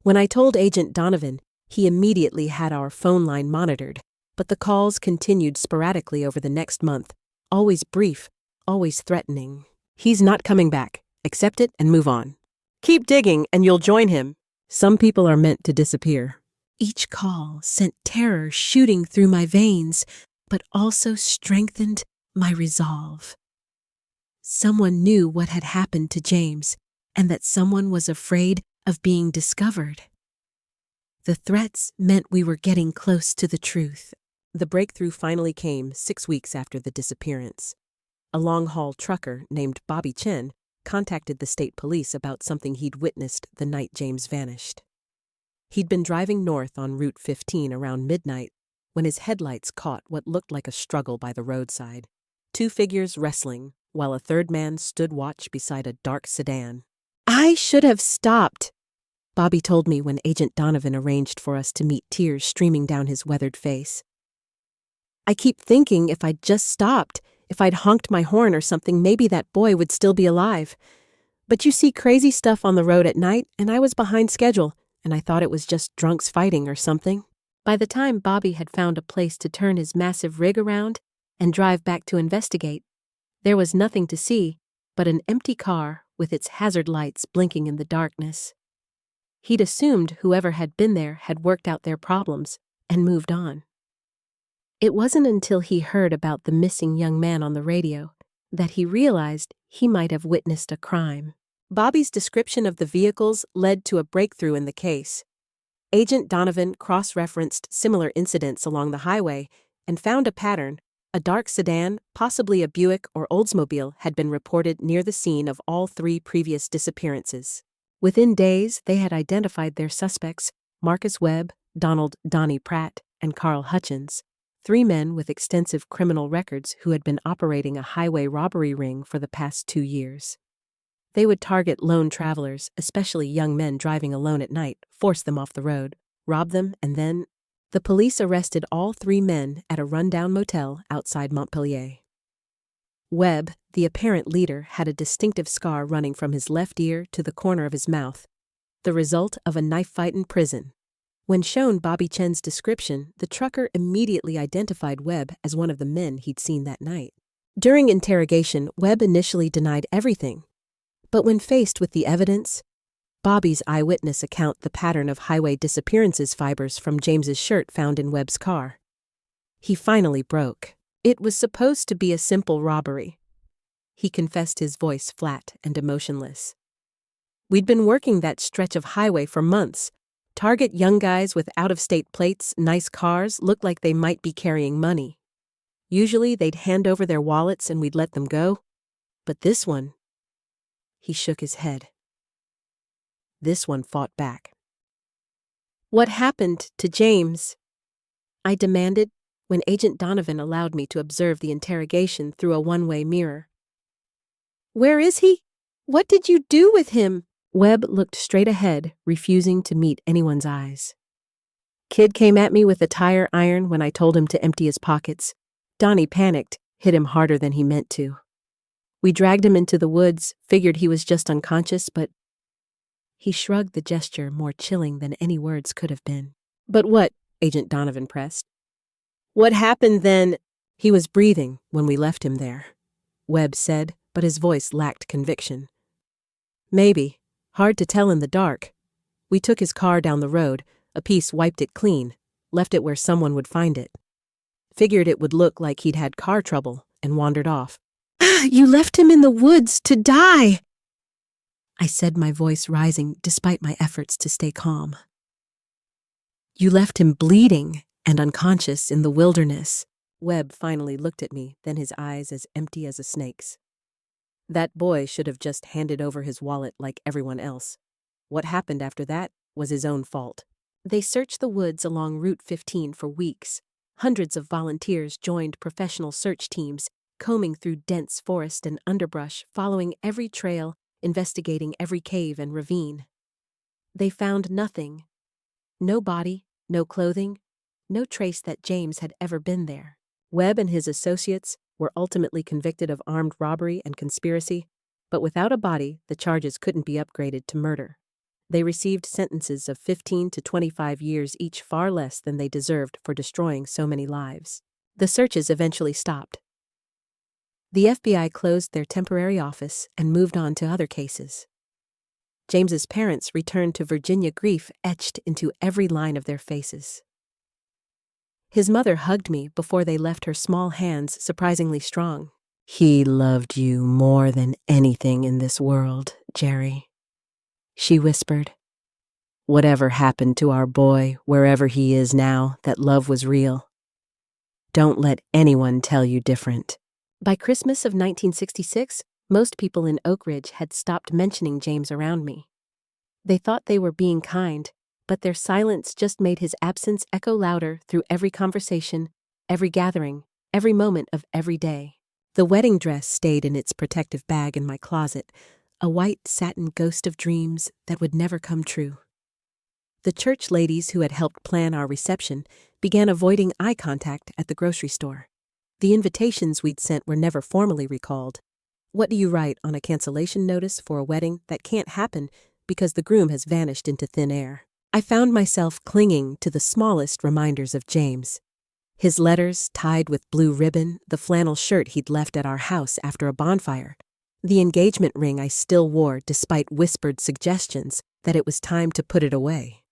When I told Agent Donovan, he immediately had our phone line monitored, but the calls continued sporadically over the next month, always brief, always threatening. "He's not coming back. Accept it and move on. Keep digging and you'll join him. Some people are meant to disappear." Each call sent terror shooting through my veins, but also strengthened my resolve. Someone knew what had happened to James, and that someone was afraid of being discovered. The threats meant we were getting close to the truth. The breakthrough finally came 6 weeks after the disappearance. A long-haul trucker named Bobby Chen contacted the state police about something he'd witnessed the night James vanished. He'd been driving north on Route 15 around midnight when his headlights caught what looked like a struggle by the roadside. 2 figures wrestling, while a third man stood watch beside a dark sedan. "I should have stopped," Bobby told me when Agent Donovan arranged for us to meet, tears streaming down his weathered face. "I keep thinking if I'd just stopped, if I'd honked my horn or something, maybe that boy would still be alive. But you see crazy stuff on the road at night, and I was behind schedule, and I thought it was just drunks fighting or something." By the time Bobby had found a place to turn his massive rig around and drive back to investigate, there was nothing to see but an empty car with its hazard lights blinking in the darkness. He'd assumed whoever had been there had worked out their problems and moved on. It wasn't until he heard about the missing young man on the radio that he realized he might have witnessed a crime. Bobby's description of the vehicles led to a breakthrough in the case. Agent Donovan cross-referenced similar incidents along the highway and found a pattern. A dark sedan, possibly a Buick or Oldsmobile, had been reported near the scene of all 3 previous disappearances. Within days, they had identified their suspects, Marcus Webb, Donald "Donnie" Pratt, and Carl Hutchins, 3 men with extensive criminal records who had been operating a highway robbery ring for the past 2 years. They would target lone travelers, especially young men driving alone at night, force them off the road, rob them, and then the police arrested all 3 men at a rundown motel outside Montpelier. Webb, the apparent leader, had a distinctive scar running from his left ear to the corner of his mouth, the result of a knife fight in prison. When shown Bobby Chen's description, the trucker immediately identified Webb as one of the men he'd seen that night. During interrogation, Webb initially denied everything, but when faced with the evidence, Bobby's eyewitness account the pattern of highway disappearances fibers from James's shirt found in Webb's car. He finally broke. It was supposed to be a simple robbery. He confessed, his voice flat and emotionless. We'd been working that stretch of highway for months. Target young guys with out-of-state plates, nice cars, looked like they might be carrying money. Usually they'd hand over their wallets and we'd let them go. But this one, he shook his head. This one fought back. What happened to James? I demanded when Agent Donovan allowed me to observe the interrogation through a one-way mirror. Where is he? What did you do with him? Webb looked straight ahead, refusing to meet anyone's eyes. Kid came at me with a tire iron when I told him to empty his pockets. Donnie panicked, hit him harder than he meant to. We dragged him into the woods, figured he was just unconscious, but he shrugged, the gesture more chilling than any words could have been. But what? Agent Donovan pressed. What happened then? He was breathing when we left him there, Webb said, but his voice lacked conviction. Maybe. Hard to tell in the dark. We took his car down the road, a piece wiped it clean, left it where someone would find it. Figured it would look like he'd had car trouble, and wandered off. You left him in the woods to die! I said, my voice rising despite my efforts to stay calm. You left him bleeding and unconscious in the wilderness. Webb finally looked at me, then his eyes as empty as a snake's. That boy should have just handed over his wallet like everyone else. What happened after that was his own fault. They searched the woods along Route 15 for weeks. Hundreds of volunteers joined professional search teams, combing through dense forest and underbrush, following every trail, investigating every cave and ravine. They found nothing. No body, no clothing, no trace that James had ever been there. Webb and his associates were ultimately convicted of armed robbery and conspiracy, but without a body, the charges couldn't be upgraded to murder. They received sentences of 15 to 25 years each, far less than they deserved for destroying so many lives. The searches eventually stopped. The FBI closed their temporary office and moved on to other cases. James's parents returned to Virginia, grief etched into every line of their faces. His mother hugged me before they left, her small hands surprisingly strong. He loved you more than anything in this world, Jerry, she whispered. Whatever happened to our boy, wherever he is now, that love was real. Don't let anyone tell you different. By Christmas of 1966, most people in Oak Ridge had stopped mentioning James around me. They thought they were being kind, but their silence just made his absence echo louder through every conversation, every gathering, every moment of every day. The wedding dress stayed in its protective bag in my closet, a white satin ghost of dreams that would never come true. The church ladies who had helped plan our reception began avoiding eye contact at the grocery store. The invitations we'd sent were never formally recalled. What do you write on a cancellation notice for a wedding that can't happen because the groom has vanished into thin air? I found myself clinging to the smallest reminders of James. His letters tied with blue ribbon, the flannel shirt he'd left at our house after a bonfire, The engagement ring I still wore despite whispered suggestions that it was time to put it away.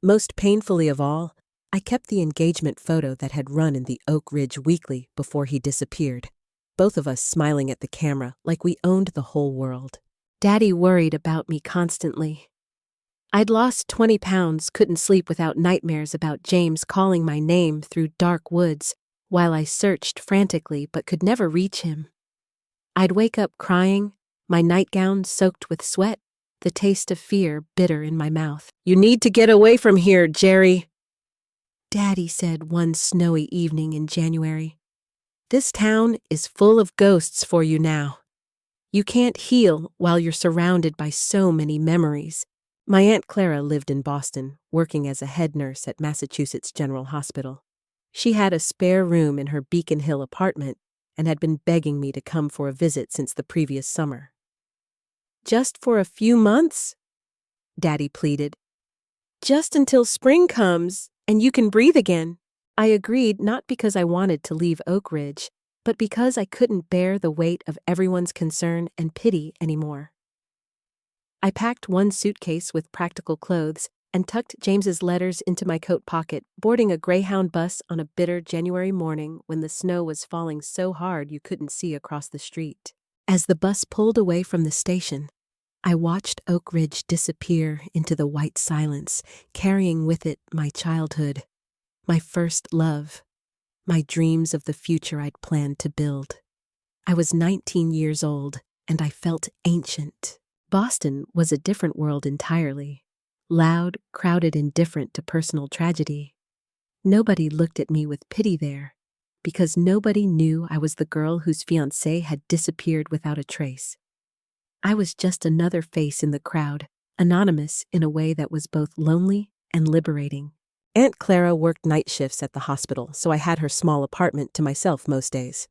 Most painfully of all, I kept the engagement photo that had run in the Oak Ridge Weekly before he disappeared, both of us smiling at the camera like we owned the whole world. Daddy worried about me constantly. I'd lost 20 pounds, couldn't sleep without nightmares about James calling my name through dark woods while I searched frantically but could never reach him. I'd wake up crying, my nightgown soaked with sweat, the taste of fear bitter in my mouth. "You need to get away from here, Jerry," Daddy said one snowy evening in January. "This town is full of ghosts for you now. You can't heal while you're surrounded by so many memories." My Aunt Clara lived in Boston, working as a head nurse at Massachusetts General Hospital. She had a spare room in her Beacon Hill apartment and had been begging me to come for a visit since the previous summer. "Just for a few months?" Daddy pleaded. "Just until spring comes and you can breathe again." I agreed, not because I wanted to leave Oak Ridge, but because I couldn't bear the weight of everyone's concern and pity anymore. I packed one suitcase with practical clothes and tucked James's letters into my coat pocket, boarding a Greyhound bus on a bitter January morning when the snow was falling so hard you couldn't see across the street. As the bus pulled away from the station, I watched Oak Ridge disappear into the white silence, carrying with it my childhood, my first love, my dreams of the future I'd planned to build. I was 19 years old, and I felt ancient. Boston was a different world entirely, loud, crowded, indifferent to personal tragedy. Nobody looked at me with pity there, because nobody knew I was the girl whose fiancé had disappeared without a trace. I was just another face in the crowd, anonymous in a way that was both lonely and liberating. Aunt Clara worked night shifts at the hospital, so I had her small apartment to myself most days.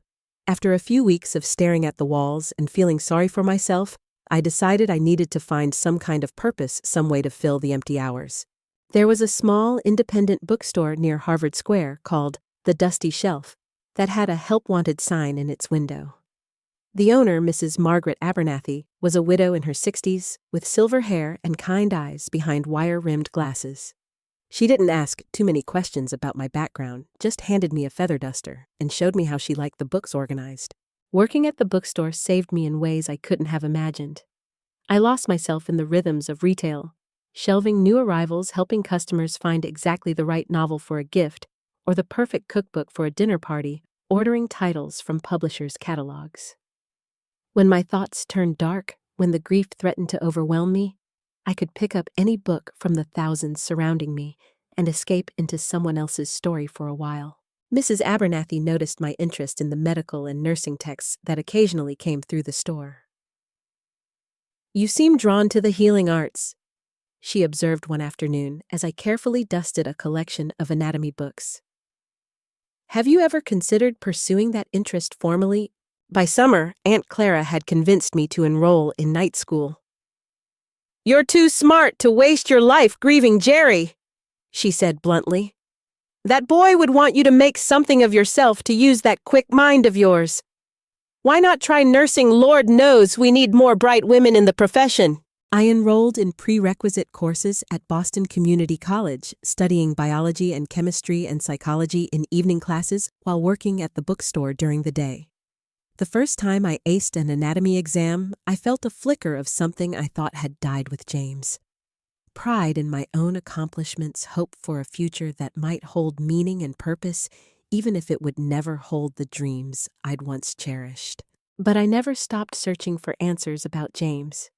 After a few weeks of staring at the walls and feeling sorry for myself, I decided I needed to find some kind of purpose, some way to fill the empty hours. There was a small, independent bookstore near Harvard Square called The Dusty Shelf that had a help-wanted sign in its window. The owner, Mrs. Margaret Abernathy, was a widow in her 60s with silver hair and kind eyes behind wire-rimmed glasses. She didn't ask too many questions about my background, just handed me a feather duster and showed me how she liked the books organized. Working at the bookstore saved me in ways I couldn't have imagined. I lost myself in the rhythms of retail, shelving new arrivals, helping customers find exactly the right novel for a gift or the perfect cookbook for a dinner party, ordering titles from publishers' catalogs. When my thoughts turned dark, when the grief threatened to overwhelm me, I could pick up any book from the thousands surrounding me and escape into someone else's story for a while. Mrs. Abernathy noticed my interest in the medical and nursing texts that occasionally came through the store. "You seem drawn to the healing arts," she observed one afternoon as I carefully dusted a collection of anatomy books. "Have you ever considered pursuing that interest formally?" By summer, Aunt Clara had convinced me to enroll in night school. "You're too smart to waste your life grieving Jerry," she said bluntly. "That boy would want you to make something of yourself to use that quick mind of yours. Why not try nursing? Lord knows we need more bright women in the profession." I enrolled in prerequisite courses at Boston Community College, studying biology and chemistry and psychology in evening classes while working at the bookstore during the day. The first time I aced an anatomy exam, I felt a flicker of something I thought had died with James. Pride in my own accomplishments, hope for a future that might hold meaning and purpose, even if it would never hold the dreams I'd once cherished. But I never stopped searching for answers about James.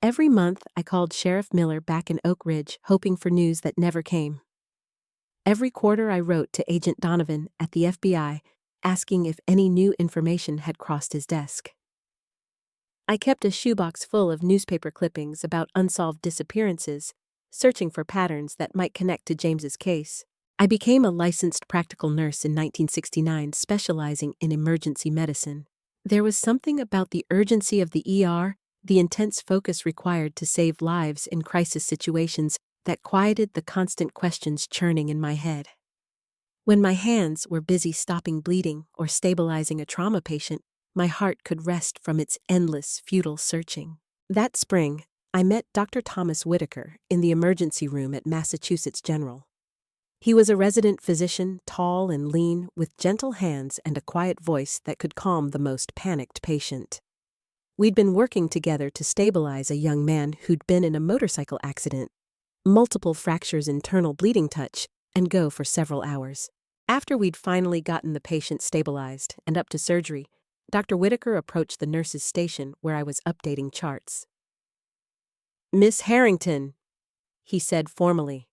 Every month, I called Sheriff Miller back in Oak Ridge, hoping for news that never came. Every quarter, I wrote to Agent Donovan at the FBI, asking if any new information had crossed his desk. I kept a shoebox full of newspaper clippings about unsolved disappearances, searching for patterns that might connect to James's case. I became a licensed practical nurse in 1969, specializing in emergency medicine. There was something about the urgency of the ER, the intense focus required to save lives in crisis situations, that quieted the constant questions churning in my head. When my hands were busy stopping bleeding or stabilizing a trauma patient, my heart could rest from its endless, futile searching. That spring, I met Dr. Thomas Whitaker in the emergency room at Massachusetts General. He was a resident physician, tall and lean, with gentle hands and a quiet voice that could calm the most panicked patient. We'd been working together to stabilize a young man who'd been in a motorcycle accident, multiple fractures, internal bleeding touch, and go for several hours. After we'd finally gotten the patient stabilized and up to surgery, Dr. Whitaker approached the nurse's station where I was updating charts. "Miss Harrington," he said formally,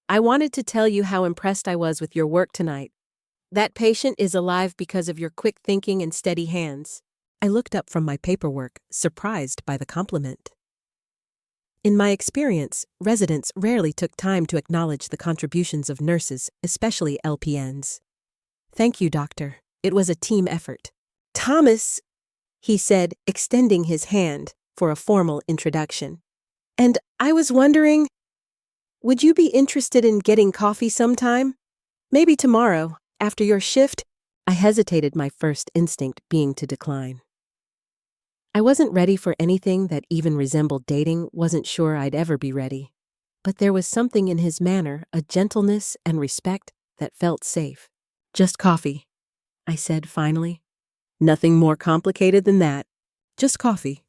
"I wanted to tell you how impressed I was with your work tonight. That patient is alive because of your quick thinking and steady hands." I looked up from my paperwork, surprised by the compliment. In my experience, residents rarely took time to acknowledge the contributions of nurses, especially LPNs. "Thank you, doctor. It was a team effort." "Thomas," he said, extending his hand for a formal introduction. "And I was wondering, would you be interested in getting coffee sometime? Maybe tomorrow, after your shift?" I hesitated, my first instinct being to decline. I wasn't ready for anything that even resembled dating, wasn't sure I'd ever be ready. But there was something in his manner, a gentleness and respect that felt safe. "Just coffee," I said finally. "Nothing more complicated than that. Just coffee."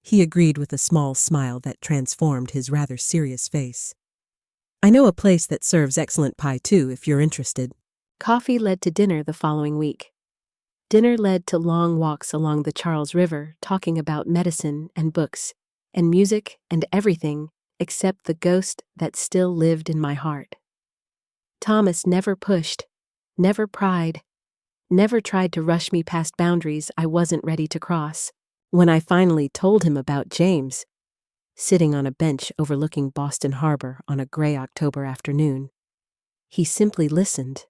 He agreed with a small smile that transformed his rather serious face. "I know a place that serves excellent pie too, if you're interested." Coffee led to dinner the following week. Dinner led to long walks along the Charles River, talking about medicine and books, and music and everything except the ghost that still lived in my heart. Thomas never pushed, never pried, never tried to rush me past boundaries I wasn't ready to cross. When I finally told him about James, sitting on a bench overlooking Boston Harbor on a gray October afternoon, he simply listened.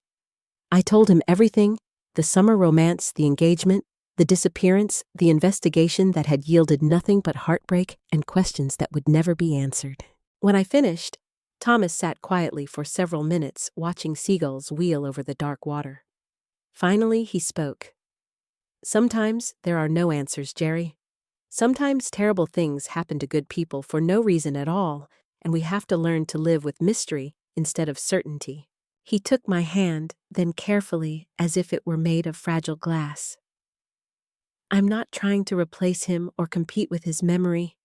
I told him everything: the summer romance, the engagement, the disappearance, the investigation that had yielded nothing but heartbreak and questions that would never be answered. When I finished, Thomas sat quietly for several minutes, watching seagulls wheel over the dark water. Finally, he spoke. "Sometimes there are no answers, Jerry. Sometimes terrible things happen to good people for no reason at all, and we have to learn to live with mystery instead of certainty." He took my hand, then carefully, as if it were made of fragile glass. "I'm not trying to replace him or compete with his memory.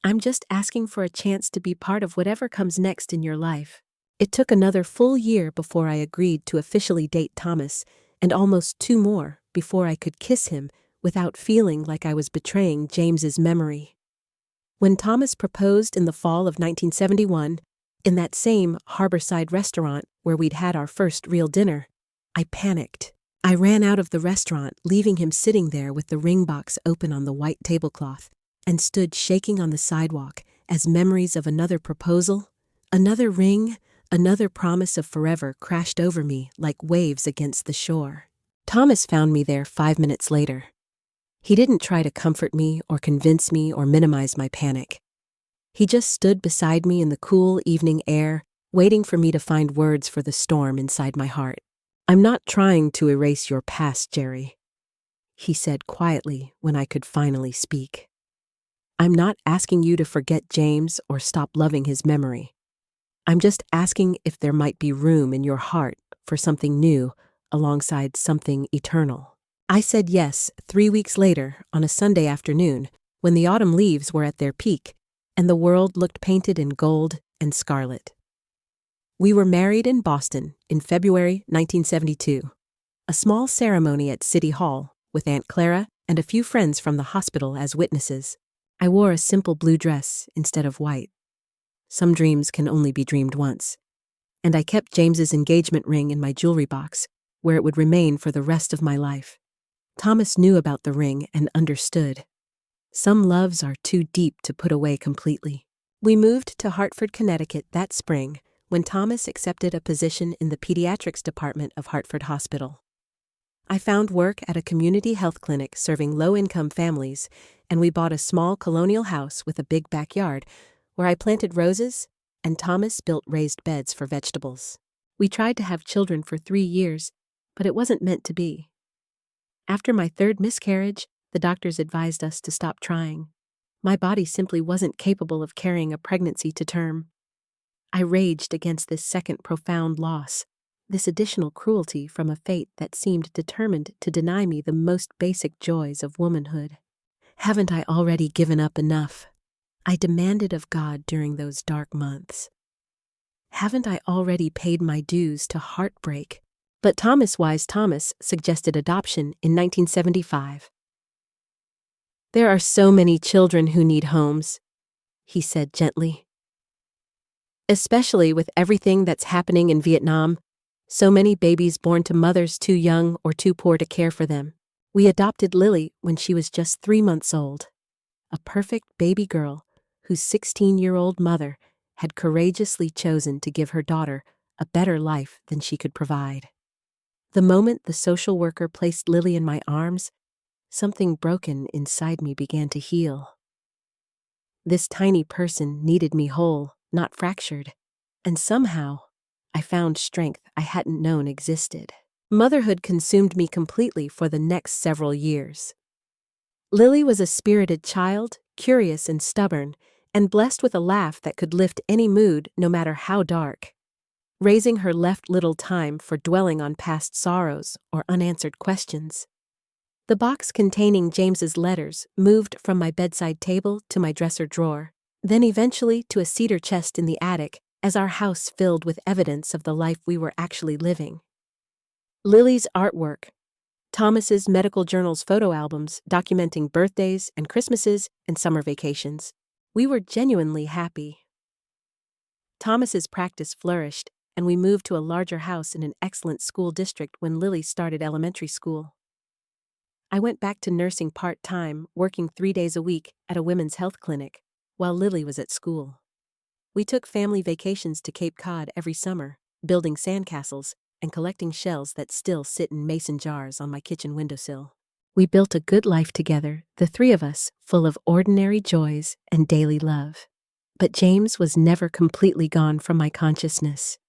I'm just asking for a chance to be part of whatever comes next in your life." It took another full year before I agreed to officially date Thomas, and almost 2 more before I could kiss him without feeling like I was betraying James's memory. When Thomas proposed in the fall of 1971, in that same harborside restaurant where we'd had our first real dinner, I panicked. I ran out of the restaurant, leaving him sitting there with the ring box open on the white tablecloth, and stood shaking on the sidewalk as memories of another proposal, another ring, another promise of forever crashed over me like waves against the shore. Thomas found me there 5 minutes later. He didn't try to comfort me or convince me or minimize my panic. He just stood beside me in the cool evening air, waiting for me to find words for the storm inside my heart. "I'm not trying to erase your past, Jerry," he said quietly when I could finally speak. "I'm not asking you to forget James or stop loving his memory. I'm just asking if there might be room in your heart for something new alongside something eternal." I said yes 3 weeks later on a Sunday afternoon when the autumn leaves were at their peak and the world looked painted in gold and scarlet. We were married in Boston in February 1972. A small ceremony at City Hall with Aunt Clara and a few friends from the hospital as witnesses. I wore a simple blue dress instead of white. Some dreams can only be dreamed once. And I kept James's engagement ring in my jewelry box, where it would remain for the rest of my life. Thomas knew about the ring and understood. Some loves are too deep to put away completely. We moved to Hartford, Connecticut that spring when Thomas accepted a position in the pediatrics department of Hartford Hospital. I found work at a community health clinic serving low-income families, and we bought a small colonial house with a big backyard where I planted roses and Thomas built raised beds for vegetables. We tried to have children for 3 years, but it wasn't meant to be. After my third miscarriage, the doctors advised us to stop trying. My body simply wasn't capable of carrying a pregnancy to term. I raged against this second profound loss, this additional cruelty from a fate that seemed determined to deny me the most basic joys of womanhood. Haven't I already given up enough? I demanded of God during those dark months. Haven't I already paid my dues to heartbreak? But Thomas Wise Thomas suggested adoption in 1975. There are so many children who need homes, he said gently. Especially with everything that's happening in Vietnam, so many babies born to mothers too young or too poor to care for them. We adopted Lily when she was just 3 months old, a perfect baby girl whose 16-year-old mother had courageously chosen to give her daughter a better life than she could provide. The moment the social worker placed Lily in my arms, something broken inside me began to heal. This tiny person needed me whole, not fractured, and somehow I found strength I hadn't known existed. Motherhood consumed me completely for the next several years. Lily was a spirited child, curious and stubborn, and blessed with a laugh that could lift any mood no matter how dark. Raising her left little time for dwelling on past sorrows or unanswered questions. The box containing James's letters moved from my bedside table to my dresser drawer, then eventually to a cedar chest in the attic as our house filled with evidence of the life we were actually living. Lily's artwork, Thomas's medical journal's photo albums documenting birthdays and Christmases and summer vacations. We were genuinely happy. Thomas's practice flourished, and we moved to a larger house in an excellent school district when Lily started elementary school. I went back to nursing part-time, working 3 days a week at a women's health clinic, while Lily was at school. We took family vacations to Cape Cod every summer, building sandcastles and collecting shells that still sit in mason jars on my kitchen windowsill. We built a good life together, the three of us, full of ordinary joys and daily love. But James was never completely gone from my consciousness.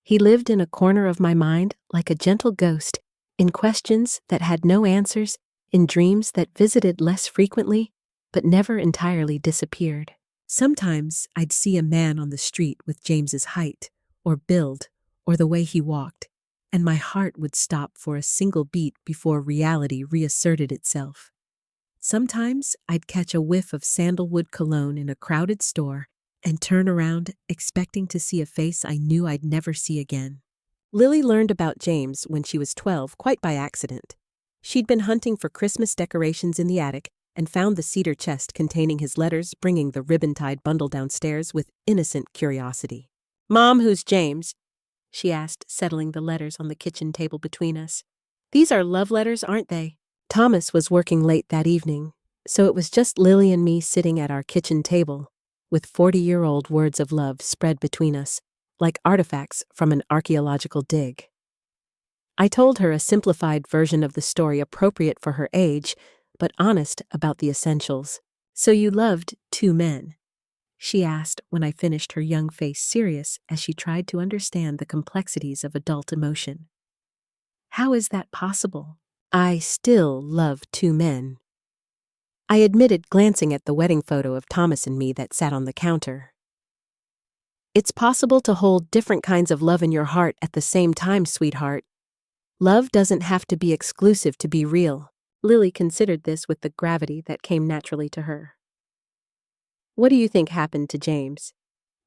He lived in a corner of my mind like a gentle ghost, in questions that had no answers, in dreams that visited less frequently, but never entirely disappeared. Sometimes I'd see a man on the street with James's height, or build, or the way he walked, and my heart would stop for a single beat before reality reasserted itself. Sometimes I'd catch a whiff of sandalwood cologne in a crowded store and turn around expecting to see a face I knew I'd never see again. Lily learned about James when she was 12 quite by accident. She'd been hunting for Christmas decorations in the attic and found the cedar chest containing his letters, bringing the ribbon-tied bundle downstairs with innocent curiosity. "Mom, who's James?" she asked, settling the letters on the kitchen table between us. "These are love letters, aren't they?" Thomas was working late that evening, so it was just Lily and me sitting at our kitchen table, with 40-year-old words of love spread between us, like artifacts from an archaeological dig. I told her a simplified version of the story appropriate for her age, but honest about the essentials. "So you loved 2 men?" she asked when I finished, her young face serious as she tried to understand the complexities of adult emotion. "How is that possible?" "I still love 2 men," I admitted, glancing at the wedding photo of Thomas and me that sat on the counter. "It's possible to hold different kinds of love in your heart at the same time, sweetheart. Love doesn't have to be exclusive to be real." Lily considered this with the gravity that came naturally to her. "What do you think happened to James?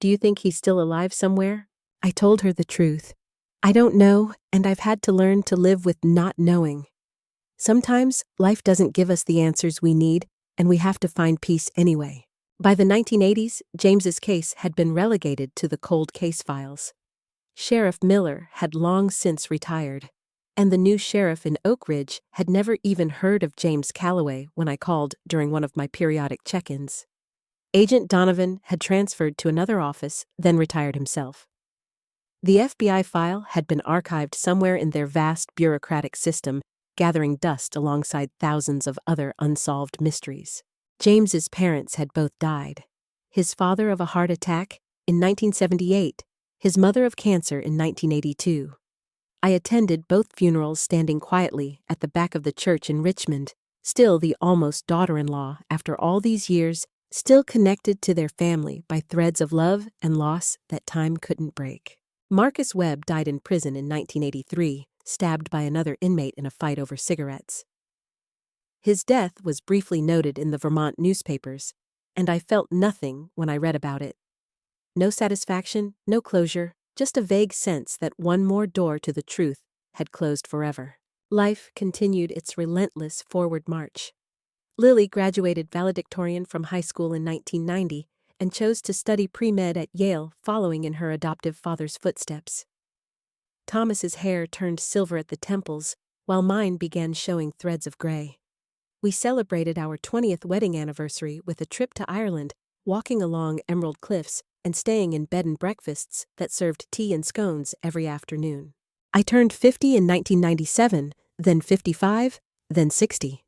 Do you think he's still alive somewhere?" I told her the truth. I don't know, and I've had to learn to live with not knowing. Sometimes life doesn't give us the answers we need, and we have to find peace anyway. By the 1980s, James's case had been relegated to the cold case files. Sheriff Miller had long since retired, and the new sheriff in Oak Ridge had never even heard of James Calloway when I called during one of my periodic check-ins. Agent Donovan had transferred to another office, then retired himself. The FBI file had been archived somewhere in their vast bureaucratic system, gathering dust alongside thousands of other unsolved mysteries. James's parents had both died. His father of a heart attack in 1978, his mother of cancer in 1982. I attended both funerals standing quietly at the back of the church in Richmond, still the almost daughter-in-law after all these years, still connected to their family by threads of love and loss that time couldn't break. Marcus Webb died in prison in 1983, stabbed by another inmate in a fight over cigarettes. His death was briefly noted in the Vermont newspapers, and I felt nothing when I read about it. No satisfaction, no closure, just a vague sense that one more door to the truth had closed forever. Life continued its relentless forward march. Lily graduated valedictorian from high school in 1990 and chose to study pre-med at Yale, following in her adoptive father's footsteps. Thomas's hair turned silver at the temples, while mine began showing threads of gray. We celebrated our 20th wedding anniversary with a trip to Ireland, walking along Emerald Cliffs and staying in bed and breakfasts that served tea and scones every afternoon. I turned 50 in 1997, then 55, then 60.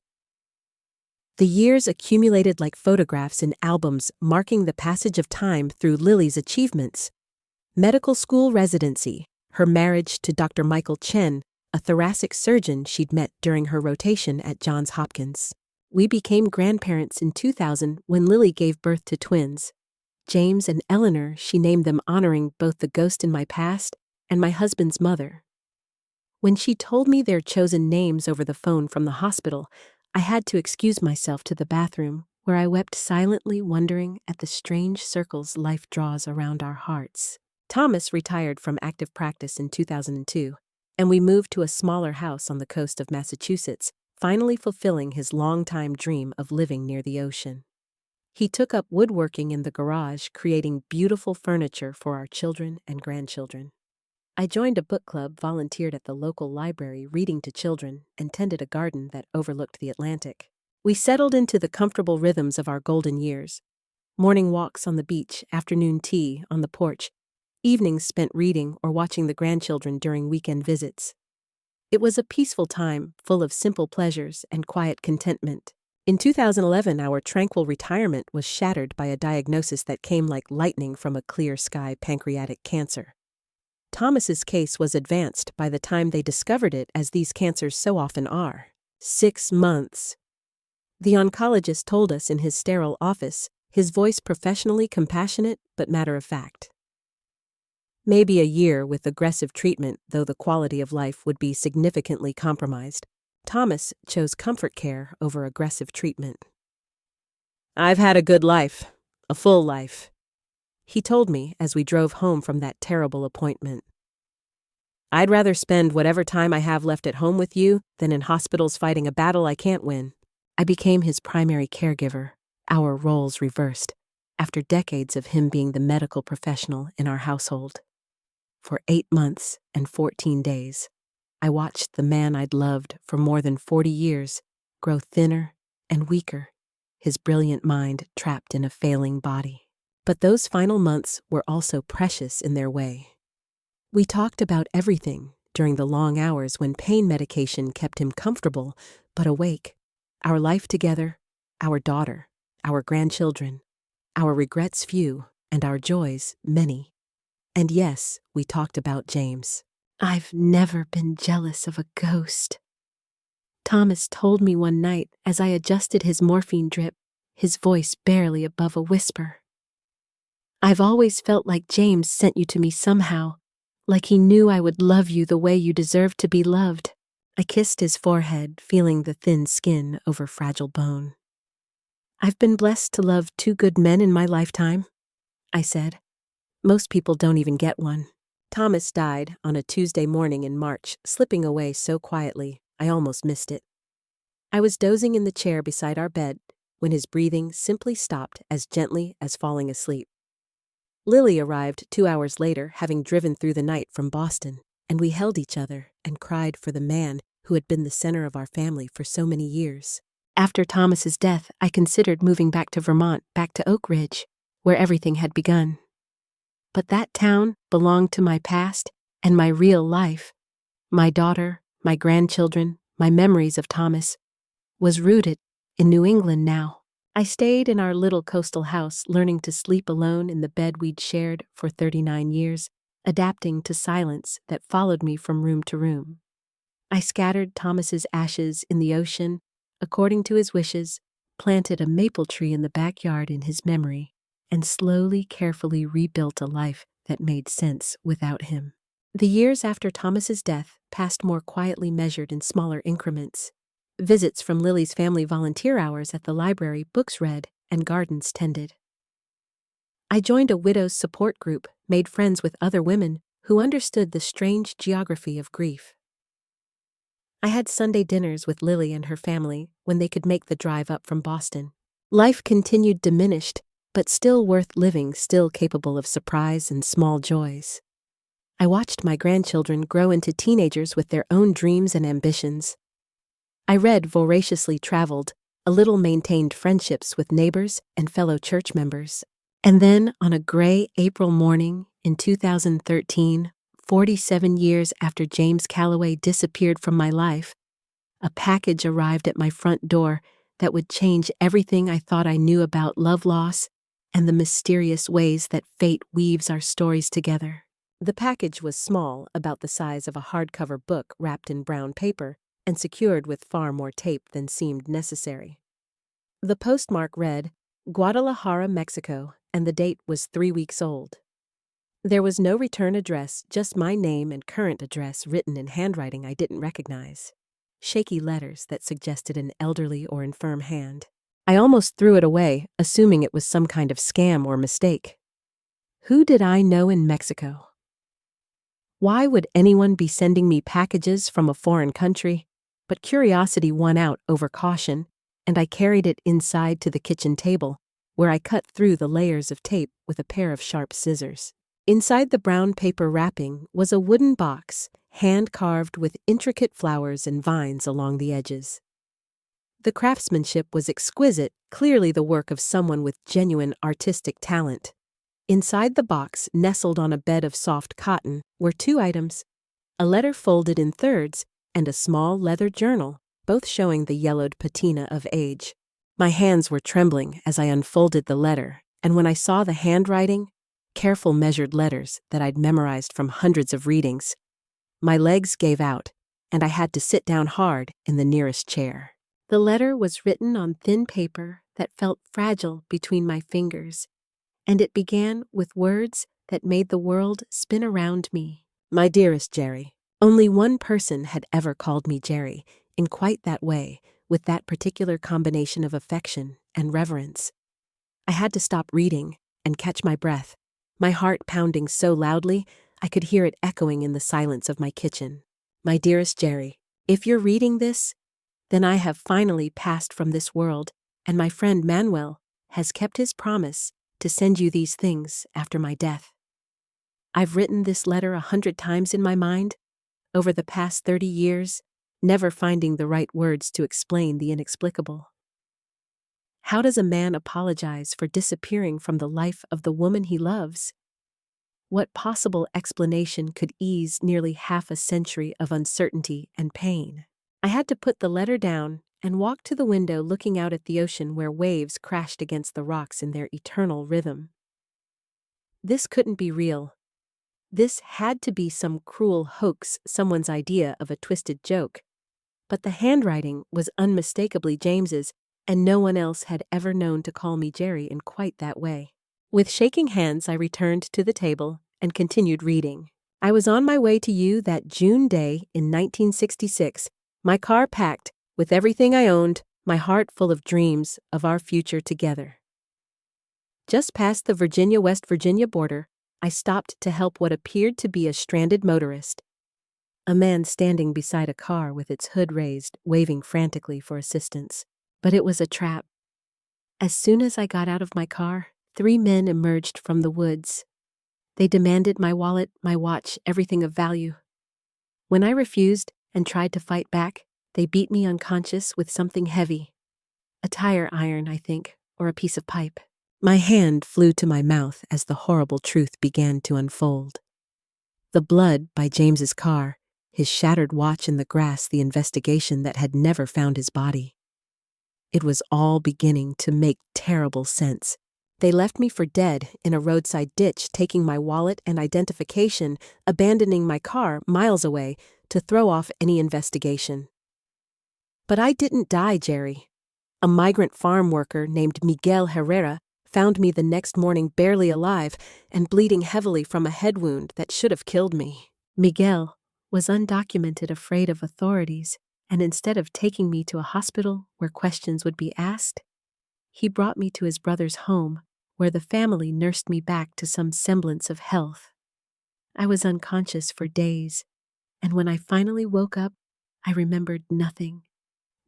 The years accumulated like photographs in albums marking the passage of time through Lily's achievements. Medical school residency, her marriage to Dr. Michael Chen, a thoracic surgeon she'd met during her rotation at Johns Hopkins. We became grandparents in 2000 when Lily gave birth to twins. James and Eleanor, she named them honoring both the ghost in my past and my husband's mother. When she told me their chosen names over the phone from the hospital, I had to excuse myself to the bathroom, where I wept silently, wondering at the strange circles life draws around our hearts. Thomas retired from active practice in 2002, and we moved to a smaller house on the coast of Massachusetts, finally fulfilling his longtime dream of living near the ocean. He took up woodworking in the garage, creating beautiful furniture for our children and grandchildren. I joined a book club, volunteered at the local library reading to children, and tended a garden that overlooked the Atlantic. We settled into the comfortable rhythms of our golden years. Morning walks on the beach, afternoon tea on the porch, evenings spent reading or watching the grandchildren during weekend visits. It was a peaceful time, full of simple pleasures and quiet contentment. In 2011, our tranquil retirement was shattered by a diagnosis that came like lightning from a clear sky: pancreatic cancer. Thomas's case was advanced by the time they discovered it, as these cancers so often are. 6 months. The oncologist told us in his sterile office, his voice professionally compassionate but matter-of-fact. Maybe a year with aggressive treatment, though the quality of life would be significantly compromised. Thomas chose comfort care over aggressive treatment. "I've had a good life, a full life," he told me as we drove home from that terrible appointment. "I'd rather spend whatever time I have left at home with you than in hospitals fighting a battle I can't win." I became his primary caregiver, our roles reversed, after decades of him being the medical professional in our household. For 8 months and 14 days, I watched the man I'd loved for more than 40 years grow thinner and weaker, his brilliant mind trapped in a failing body. But those final months were also precious in their way. We talked about everything during the long hours when pain medication kept him comfortable but awake. Our life together, our daughter, our grandchildren, our regrets few, and our joys many. And yes, we talked about James. "I've never been jealous of a ghost," Thomas told me one night as I adjusted his morphine drip, his voice barely above a whisper. "I've always felt like James sent you to me somehow, like he knew I would love you the way you deserve to be loved." I kissed his forehead, feeling the thin skin over fragile bone. "I've been blessed to love 2 good men in my lifetime," I said. "Most people don't even get one." Thomas died on a Tuesday morning in March, slipping away so quietly, I almost missed it. I was dozing in the chair beside our bed when his breathing simply stopped as gently as falling asleep. Lily arrived 2 hours later, having driven through the night from Boston, and we held each other and cried for the man who had been the center of our family for so many years. After Thomas's death, I considered moving back to Vermont, back to Oak Ridge, where everything had begun. But that town belonged to my past and my real life. My daughter, my grandchildren, my memories of Thomas was rooted in New England now. I stayed in our little coastal house, learning to sleep alone in the bed we'd shared for 39 years, adapting to silence that followed me from room to room. I scattered Thomas's ashes in the ocean, according to his wishes, planted a maple tree in the backyard in his memory, and slowly, carefully rebuilt a life that made sense without him. The years after Thomas's death passed more quietly, measured in smaller increments. Visits from Lily's family, volunteer hours at the library, books read, and gardens tended. I joined a widow's support group, made friends with other women who understood the strange geography of grief. I had Sunday dinners with Lily and her family when they could make the drive up from Boston. Life continued diminished, but still worth living, still capable of surprise and small joys. I watched my grandchildren grow into teenagers with their own dreams and ambitions. I read, voraciously traveled, a little maintained friendships with neighbors and fellow church members. And then, on a gray April morning in 2013, 47 years after James Calloway disappeared from my life, a package arrived at my front door that would change everything I thought I knew about love, loss, and the mysterious ways that fate weaves our stories together. The package was small, about the size of a hardcover book wrapped in brown paper and secured with far more tape than seemed necessary. The postmark read, Guadalajara, Mexico, and the date was 3 weeks old. There was no return address, just my name and current address written in handwriting I didn't recognize. Shaky letters that suggested an elderly or infirm hand. I almost threw it away, assuming it was some kind of scam or mistake. Who did I know in Mexico? Why would anyone be sending me packages from a foreign country? But curiosity won out over caution, and I carried it inside to the kitchen table, where I cut through the layers of tape with a pair of sharp scissors. Inside the brown paper wrapping was a wooden box, hand-carved with intricate flowers and vines along the edges. The craftsmanship was exquisite, clearly the work of someone with genuine artistic talent. Inside the box, nestled on a bed of soft cotton, were 2 items, a letter folded in thirds and a small leather journal, both showing the yellowed patina of age. My hands were trembling as I unfolded the letter, and when I saw the handwriting, careful measured letters that I'd memorized from hundreds of readings, my legs gave out, and I had to sit down hard in the nearest chair. The letter was written on thin paper that felt fragile between my fingers, and it began with words that made the world spin around me. My dearest Jerry. Only one person had ever called me Jerry in quite that way, with that particular combination of affection and reverence. I had to stop reading and catch my breath, my heart pounding so loudly I could hear it echoing in the silence of my kitchen. My dearest Jerry, if you're reading this, then I have finally passed from this world, and my friend Manuel has kept his promise to send you these things after my death. I've written this letter 100 times in my mind over the past 30 years, never finding the right words to explain the inexplicable. How does a man apologize for disappearing from the life of the woman he loves? What possible explanation could ease nearly half a century of uncertainty and pain? I had to put the letter down and walk to the window, looking out at the ocean where waves crashed against the rocks in their eternal rhythm. This couldn't be real. This had to be some cruel hoax, someone's idea of a twisted joke. But the handwriting was unmistakably James's, and no one else had ever known to call me Jerry in quite that way. With shaking hands, I returned to the table and continued reading. I was on my way to you that June day in 1966, my car packed with everything I owned, my heart full of dreams of our future together. Just past the Virginia-West Virginia border, I stopped to help what appeared to be a stranded motorist, a man standing beside a car with its hood raised, waving frantically for assistance. But it was a trap. As soon as I got out of my car, 3 men emerged from the woods. They demanded my wallet, my watch, everything of value. When I refused and tried to fight back, they beat me unconscious with something heavy. A tire iron, I think, or a piece of pipe. My hand flew to my mouth as the horrible truth began to unfold. The blood by James's car, his shattered watch in the grass, the investigation that had never found his body. It was all beginning to make terrible sense, They left me for dead in a roadside ditch, taking my wallet and identification, abandoning my car miles away to throw off any investigation. But I didn't die, Jerry. A migrant farm worker named Miguel Herrera found me the next morning barely alive and bleeding heavily from a head wound that should have killed me. Miguel was undocumented, afraid of authorities, and instead of taking me to a hospital where questions would be asked, he brought me to his brother's home, where the family nursed me back to some semblance of health. I was unconscious for days, and when I finally woke up, I remembered nothing.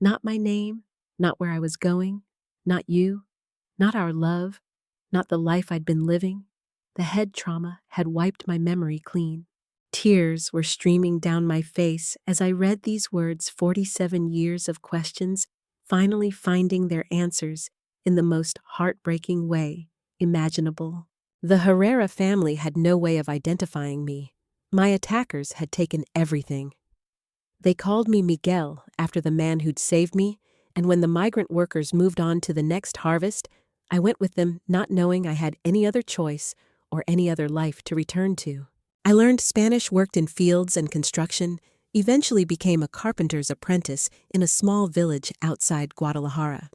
Not my name, not where I was going, not you, not our love, not the life I'd been living. The head trauma had wiped my memory clean. Tears were streaming down my face as I read these words, 47 years of questions, finally finding their answers in the most heartbreaking way imaginable. The Herrera family had no way of identifying me. My attackers had taken everything. They called me Miguel after the man who'd saved me, and when the migrant workers moved on to the next harvest, I went with them, not knowing I had any other choice or any other life to return to. I learned Spanish, worked in fields and construction, eventually became a carpenter's apprentice in a small village outside Guadalajara.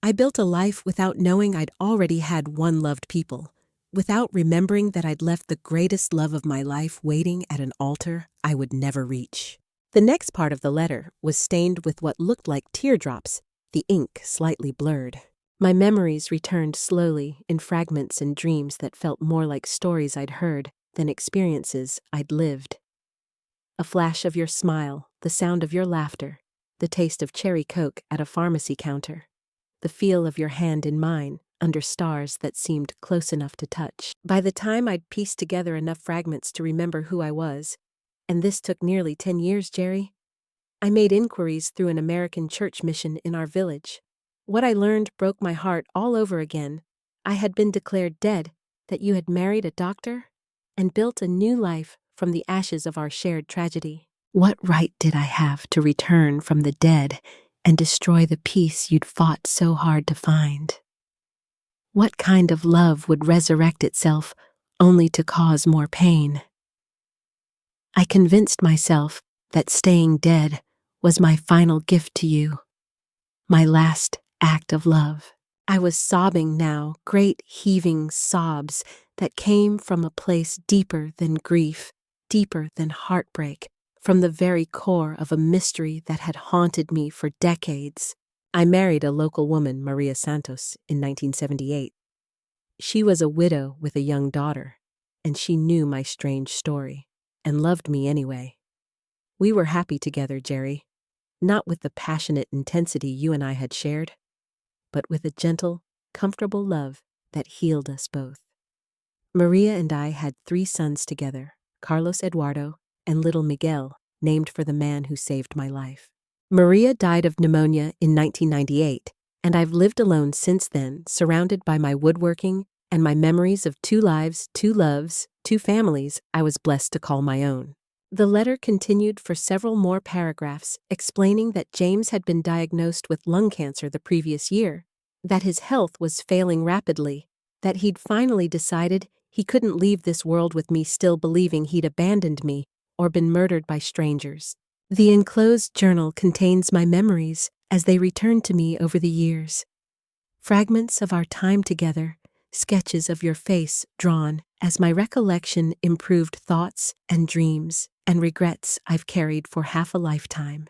I built a life without knowing I'd already had one loved people, without remembering that I'd left the greatest love of my life waiting at an altar I would never reach. The next part of the letter was stained with what looked like teardrops, the ink slightly blurred. My memories returned slowly in fragments and dreams that felt more like stories I'd heard than experiences I'd lived. A flash of your smile, the sound of your laughter, the taste of cherry Coke at a pharmacy counter, the feel of your hand in mine under stars that seemed close enough to touch. By the time I'd pieced together enough fragments to remember who I was, and this took nearly 10 years, Jerry, I made inquiries through an American church mission in our village. What I learned broke my heart all over again. I had been declared dead, that you had married a doctor and built a new life from the ashes of our shared tragedy. What right did I have to return from the dead and destroy the peace you'd fought so hard to find? What kind of love would resurrect itself only to cause more pain? I convinced myself that staying dead was my final gift to you, my last act of love. I was sobbing now, great heaving sobs that came from a place deeper than grief, deeper than heartbreak, from the very core of a mystery that had haunted me for decades. I married a local woman, Maria Santos, in 1978. She was a widow with a young daughter, and she knew my strange story, and loved me anyway. We were happy together, Jerry, not with the passionate intensity you and I had shared, but with a gentle, comfortable love that healed us both. Maria and I had 3 sons together, Carlos Eduardo and little Miguel, named for the man who saved my life. Maria died of pneumonia in 1998, and I've lived alone since then, surrounded by my woodworking and my memories of 2 lives, 2 loves, 2 families I was blessed to call my own. The letter continued for several more paragraphs, explaining that James had been diagnosed with lung cancer the previous year, that his health was failing rapidly, that he'd finally decided he couldn't leave this world with me, still believing he'd abandoned me or been murdered by strangers. The enclosed journal contains my memories as they returned to me over the years. Fragments of our time together, sketches of your face drawn as my recollection improved thoughts and dreams and regrets I've carried for half a lifetime.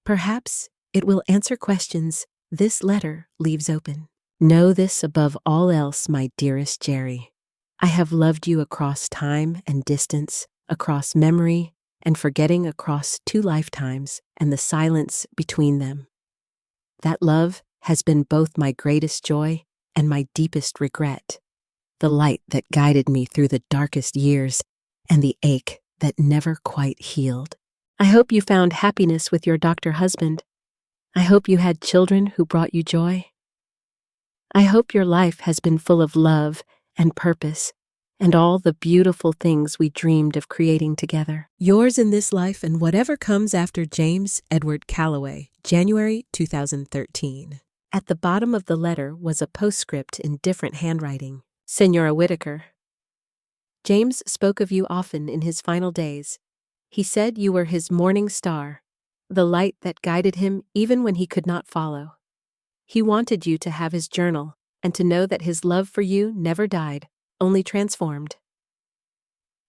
Perhaps it will answer questions this letter leaves open. Know this above all else, my dearest Jerry. I have loved you across time and distance, across memory and forgetting, across 2 lifetimes and the silence between them. That love has been both my greatest joy and my deepest regret, the light that guided me through the darkest years and the ache that never quite healed. I hope you found happiness with your doctor husband. I hope you had children who brought you joy. I hope your life has been full of love and purpose and all the beautiful things we dreamed of creating together. Yours in this life and whatever comes after, James Edward Calloway, January 2013. At the bottom of the letter was a postscript in different handwriting. Senora Whitaker, James spoke of you often in his final days. He said you were his morning star, the light that guided him even when he could not follow. He wanted you to have his journal and to know that his love for you never died, only transformed.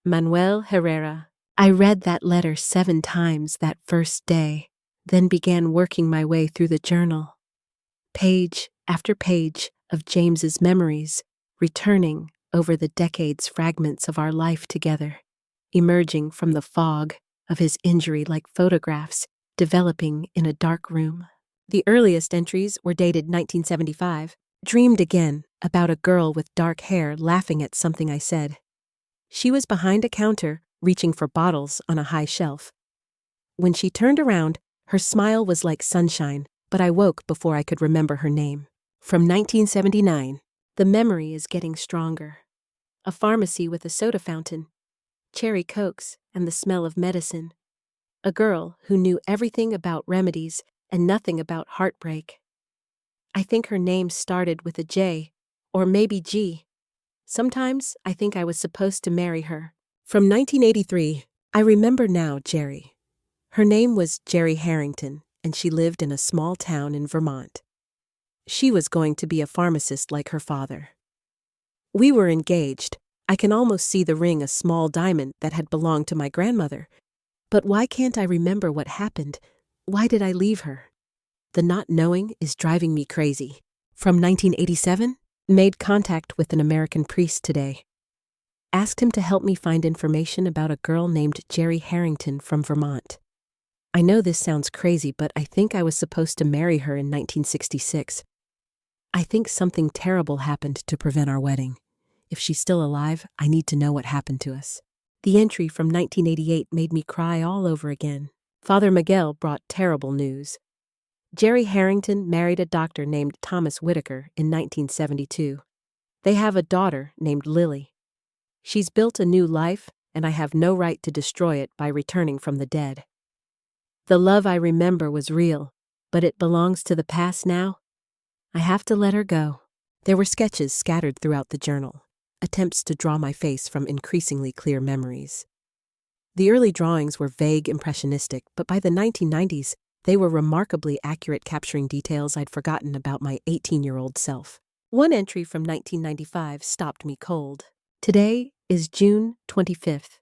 Manuel Herrera. I read that letter 7 times that first day, then began working my way through the journal. Page after page of James's memories, returning over the decades fragments of our life together, emerging from the fog of his injury like photographs developing in a dark room. The earliest entries were dated 1975. Dreamed again about a girl with dark hair laughing at something I said. She was behind a counter, reaching for bottles on a high shelf. When she turned around, her smile was like sunshine, but I woke before I could remember her name. From 1979, the memory is getting stronger. A pharmacy with a soda fountain, cherry cokes, and the smell of medicine. A girl who knew everything about remedies and nothing about heartbreak. I think her name started with a J, or maybe G. Sometimes I think I was supposed to marry her. From 1983, I remember now Jerry. Her name was Jerry Harrington, and she lived in a small town in Vermont. She was going to be a pharmacist like her father. We were engaged. I can almost see the ring, a small diamond that had belonged to my grandmother. But why can't I remember what happened? Why did I leave her? The not knowing is driving me crazy. From 1987, made contact with an American priest today. Asked him to help me find information about a girl named Jerry Harrington from Vermont. I know this sounds crazy, but I think I was supposed to marry her in 1966. I think something terrible happened to prevent our wedding. If she's still alive, I need to know what happened to us. The entry from 1988 made me cry all over again. Father Miguel brought terrible news. Jerry Harrington married a doctor named Thomas Whitaker in 1972. They have a daughter named Lily. She's built a new life, and I have no right to destroy it by returning from the dead. The love I remember was real, but it belongs to the past now. I have to let her go. There were sketches scattered throughout the journal, attempts to draw my face from increasingly clear memories. The early drawings were vague, impressionistic, but by the 1990s, they were remarkably accurate, capturing details I'd forgotten about my 18-year-old self. One entry from 1995 stopped me cold. Today is June 25th.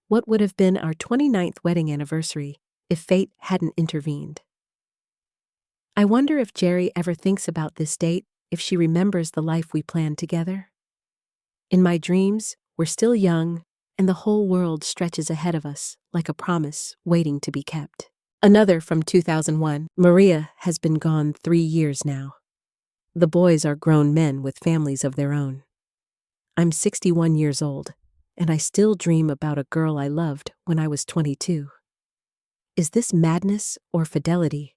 What would have been our 29th wedding anniversary if fate hadn't intervened? I wonder if Jerry ever thinks about this date, if she remembers the life we planned together. In my dreams, we're still young, and the whole world stretches ahead of us like a promise waiting to be kept. Another from 2001, Maria has been gone 3 years now. The boys are grown men with families of their own. I'm 61 years old, and I still dream about a girl I loved when I was 22. Is this madness or fidelity?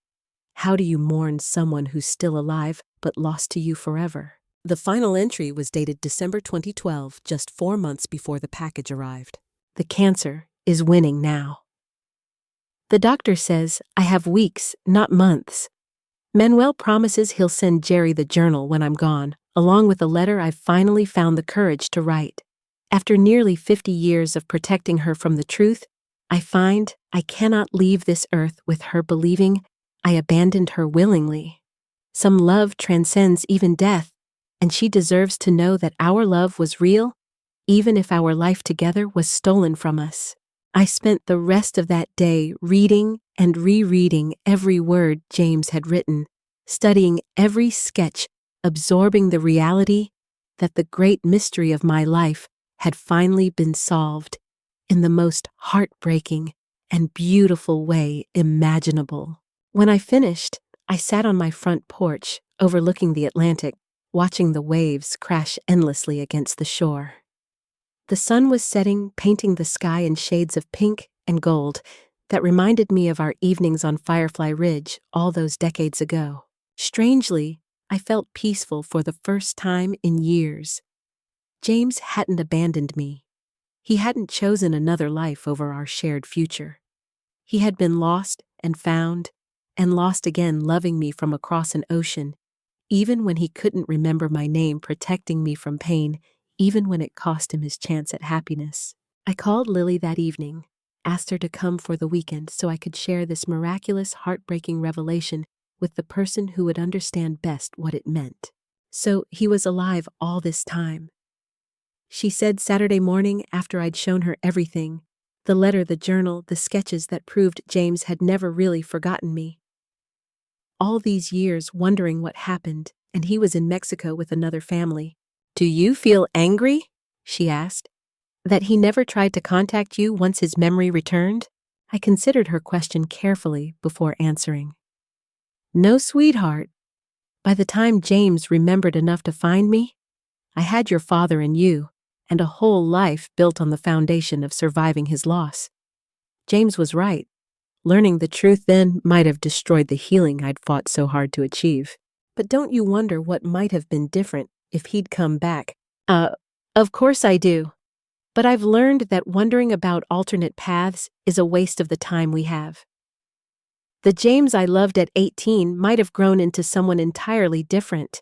How do you mourn someone who's still alive but lost to you forever? The final entry was dated December 2012, just 4 months before the package arrived. The cancer is winning now. The doctor says I have weeks, not months. Manuel promises he'll send Jerry the journal when I'm gone, along with a letter I've finally found the courage to write. After nearly 50 years of protecting her from the truth, I find I cannot leave this earth with her believing I abandoned her willingly. Some love transcends even death, and she deserves to know that our love was real, even if our life together was stolen from us. I spent the rest of that day reading and rereading every word James had written, studying every sketch, absorbing the reality that the great mystery of my life had finally been solved in the most heartbreaking and beautiful way imaginable. When I finished, I sat on my front porch, overlooking the Atlantic, watching the waves crash endlessly against the shore. The sun was setting, painting the sky in shades of pink and gold that reminded me of our evenings on Firefly Ridge all those decades ago. Strangely, I felt peaceful for the first time in years. James hadn't abandoned me. He hadn't chosen another life over our shared future. He had been lost and found, and lost again, loving me from across an ocean, even when he couldn't remember my name, protecting me from pain, even when it cost him his chance at happiness. I called Lily that evening, asked her to come for the weekend so I could share this miraculous, heartbreaking revelation with the person who would understand best what it meant. So he was alive all this time. She said Saturday morning, after I'd shown her everything, the letter, the journal, the sketches that proved James had never really forgotten me. All these years wondering what happened, and he was in Mexico with another family. "Do you feel angry?" she asked. "That he never tried to contact you once his memory returned?" I considered her question carefully before answering. "No, sweetheart. By the time James remembered enough to find me, I had your father and you, and a whole life built on the foundation of surviving his loss. James was right. Learning the truth then might have destroyed the healing I'd fought so hard to achieve. But don't you wonder what might have been different if he'd come back?" Of course I do. But I've learned that wondering about alternate paths is a waste of the time we have. The James I loved at 18 might have grown into someone entirely different.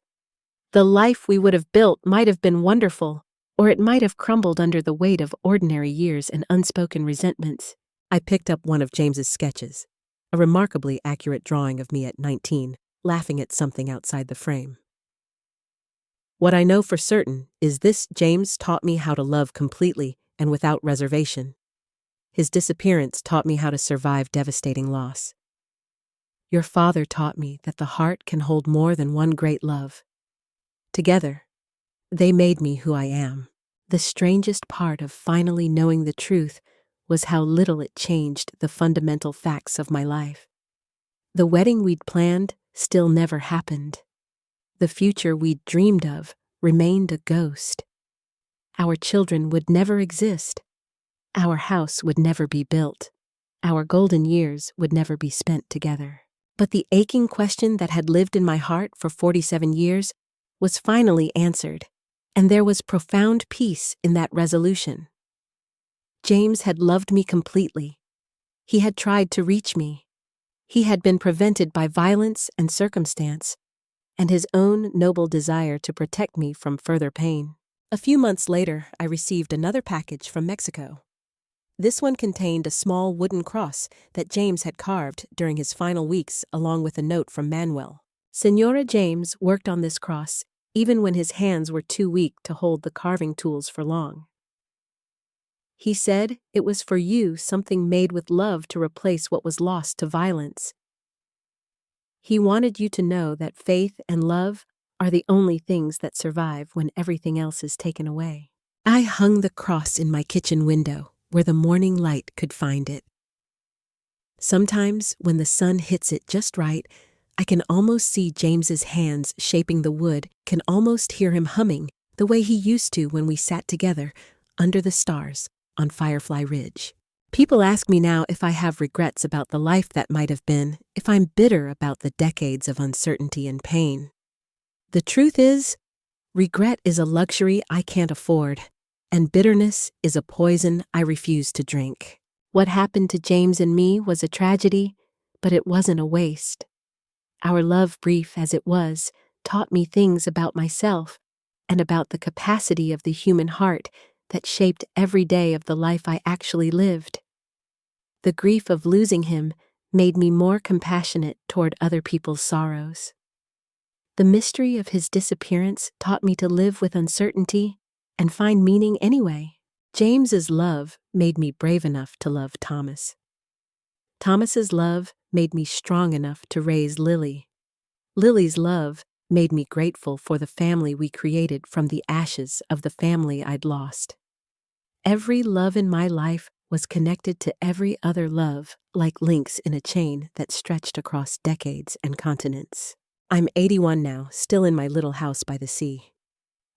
The life we would have built might have been wonderful, or it might have crumbled under the weight of ordinary years and unspoken resentments. I picked up one of James's sketches, a remarkably accurate drawing of me at 19, laughing at something outside the frame. "What I know for certain is this: James taught me how to love completely and without reservation. His disappearance taught me how to survive devastating loss. Your father taught me that the heart can hold more than one great love. Together, they made me who I am." The strangest part of finally knowing the truth was how little it changed the fundamental facts of my life. The wedding we'd planned still never happened. The future we'd dreamed of remained a ghost. Our children would never exist. Our house would never be built. Our golden years would never be spent together. But the aching question that had lived in my heart for 47 years was finally answered, and there was profound peace in that resolution. James had loved me completely. He had tried to reach me. He had been prevented by violence and circumstance, and his own noble desire to protect me from further pain. A few months later, I received another package from Mexico. This one contained a small wooden cross that James had carved during his final weeks, along with a note from Manuel. Senora James worked on this cross even when his hands were too weak to hold the carving tools for long. He said it was for you, something made with love to replace what was lost to violence. He wanted you to know that faith and love are the only things that survive when everything else is taken away. I hung the cross in my kitchen window, where the morning light could find it. Sometimes, when the sun hits it just right, I can almost see James's hands shaping the wood, can almost hear him humming the way he used to when we sat together under the stars on Firefly Ridge. People ask me now if I have regrets about the life that might have been, if I'm bitter about the decades of uncertainty and pain. The truth is, regret is a luxury I can't afford, and bitterness is a poison I refuse to drink. What happened to James and me was a tragedy, but it wasn't a waste. Our love, brief as it was, taught me things about myself and about the capacity of the human heart that shaped every day of the life I actually lived. The grief of losing him made me more compassionate toward other people's sorrows. The mystery of his disappearance taught me to live with uncertainty and find meaning anyway. James's love made me brave enough to love Thomas. Thomas's love made me strong enough to raise Lily. Lily's love made me grateful for the family we created from the ashes of the family I'd lost. Every love in my life was connected to every other love, like links in a chain that stretched across decades and continents. I'm 81 now, still in my little house by the sea.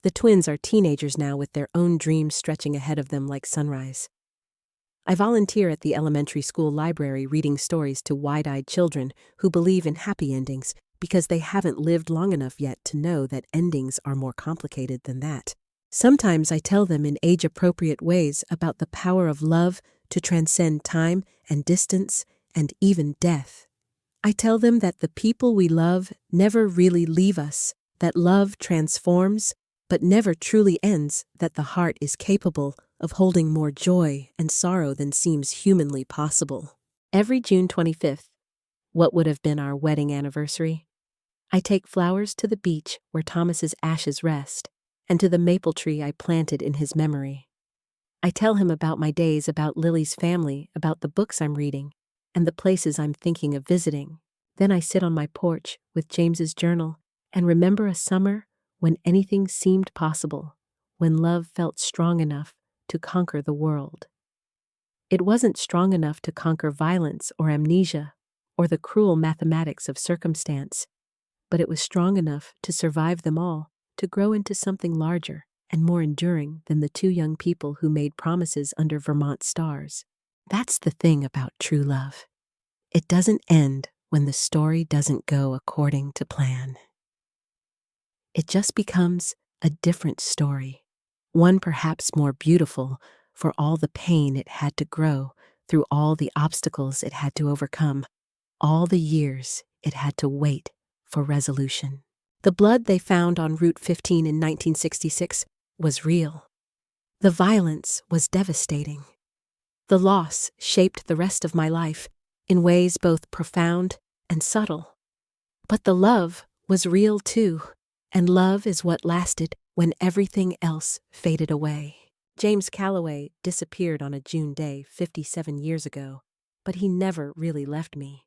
The twins are teenagers now with their own dreams stretching ahead of them like sunrise. I volunteer at the elementary school library reading stories to wide-eyed children who believe in happy endings because they haven't lived long enough yet to know that endings are more complicated than that. Sometimes I tell them in age-appropriate ways about the power of love to transcend time and distance and even death. I tell them that the people we love never really leave us, that love transforms but never truly ends, that the heart is capable of holding more joy and sorrow than seems humanly possible. Every June 25th, what would have been our wedding anniversary, I take flowers to the beach where Thomas's ashes rest, and to the maple tree I planted in his memory. I tell him about my days, about Lily's family, about the books I'm reading, and the places I'm thinking of visiting. Then I sit on my porch with James's journal and remember a summer when anything seemed possible, when love felt strong enough to conquer the world. It wasn't strong enough to conquer violence or amnesia or the cruel mathematics of circumstance, but it was strong enough to survive them all, to grow into something larger and more enduring than the two young people who made promises under Vermont stars. That's the thing about true love. It doesn't end when the story doesn't go according to plan. It just becomes a different story, one perhaps more beautiful for all the pain it had to grow, through all the obstacles it had to overcome, all the years it had to wait for resolution. The blood they found on Route 15 in 1966 was real. The violence was devastating. The loss shaped the rest of my life in ways both profound and subtle. But the love was real too, and love is what lasted when everything else faded away. James Calloway disappeared on a June day 57 years ago, but he never really left me.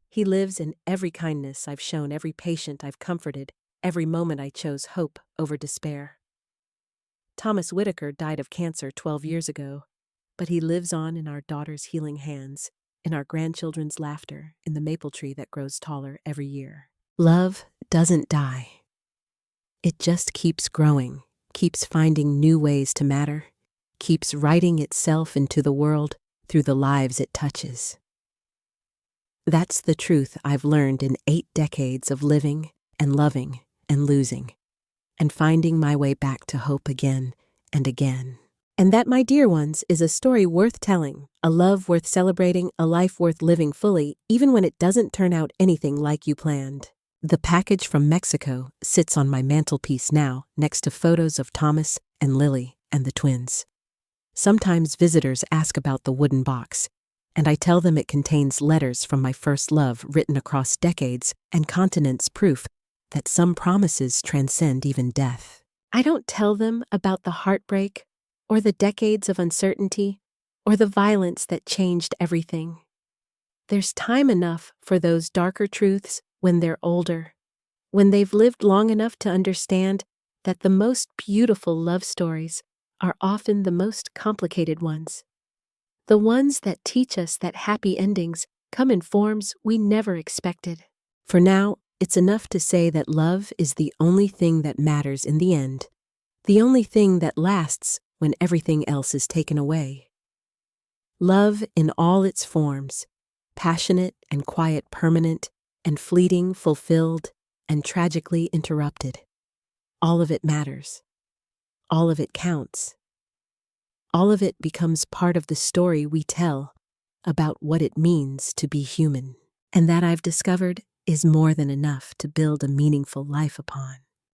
He lives in every kindness I've shown, every patient I've comforted, every moment I chose hope over despair. Thomas Whitaker died of cancer 12 years ago, but he lives on in our daughter's healing hands, in our grandchildren's laughter, in the maple tree that grows taller every year. Love doesn't die. It just keeps growing, keeps finding new ways to matter, keeps writing itself into the world through the lives it touches. That's the truth I've learned in 8 decades of living and loving and losing, and finding my way back to hope again and again. And that, my dear ones, is a story worth telling, a love worth celebrating, a life worth living fully, even when it doesn't turn out anything like you planned. The package from Mexico sits on my mantelpiece now, next to photos of Thomas and Lily and the twins. Sometimes visitors ask about the wooden box, and I tell them it contains letters from my first love written across decades and continents, proof that some promises transcend even death. I don't tell them about the heartbreak or the decades of uncertainty or the violence that changed everything. There's time enough for those darker truths when they're older, when they've lived long enough to understand that the most beautiful love stories are often the most complicated ones. The ones that teach us that happy endings come in forms we never expected. For now, it's enough to say that love is the only thing that matters in the end, the only thing that lasts when everything else is taken away. Love in all its forms, passionate and quiet, permanent and fleeting, fulfilled and tragically interrupted. All of it matters. All of it counts. All of it becomes part of the story we tell about what it means to be human. And that, I've discovered, is more than enough to build a meaningful life upon.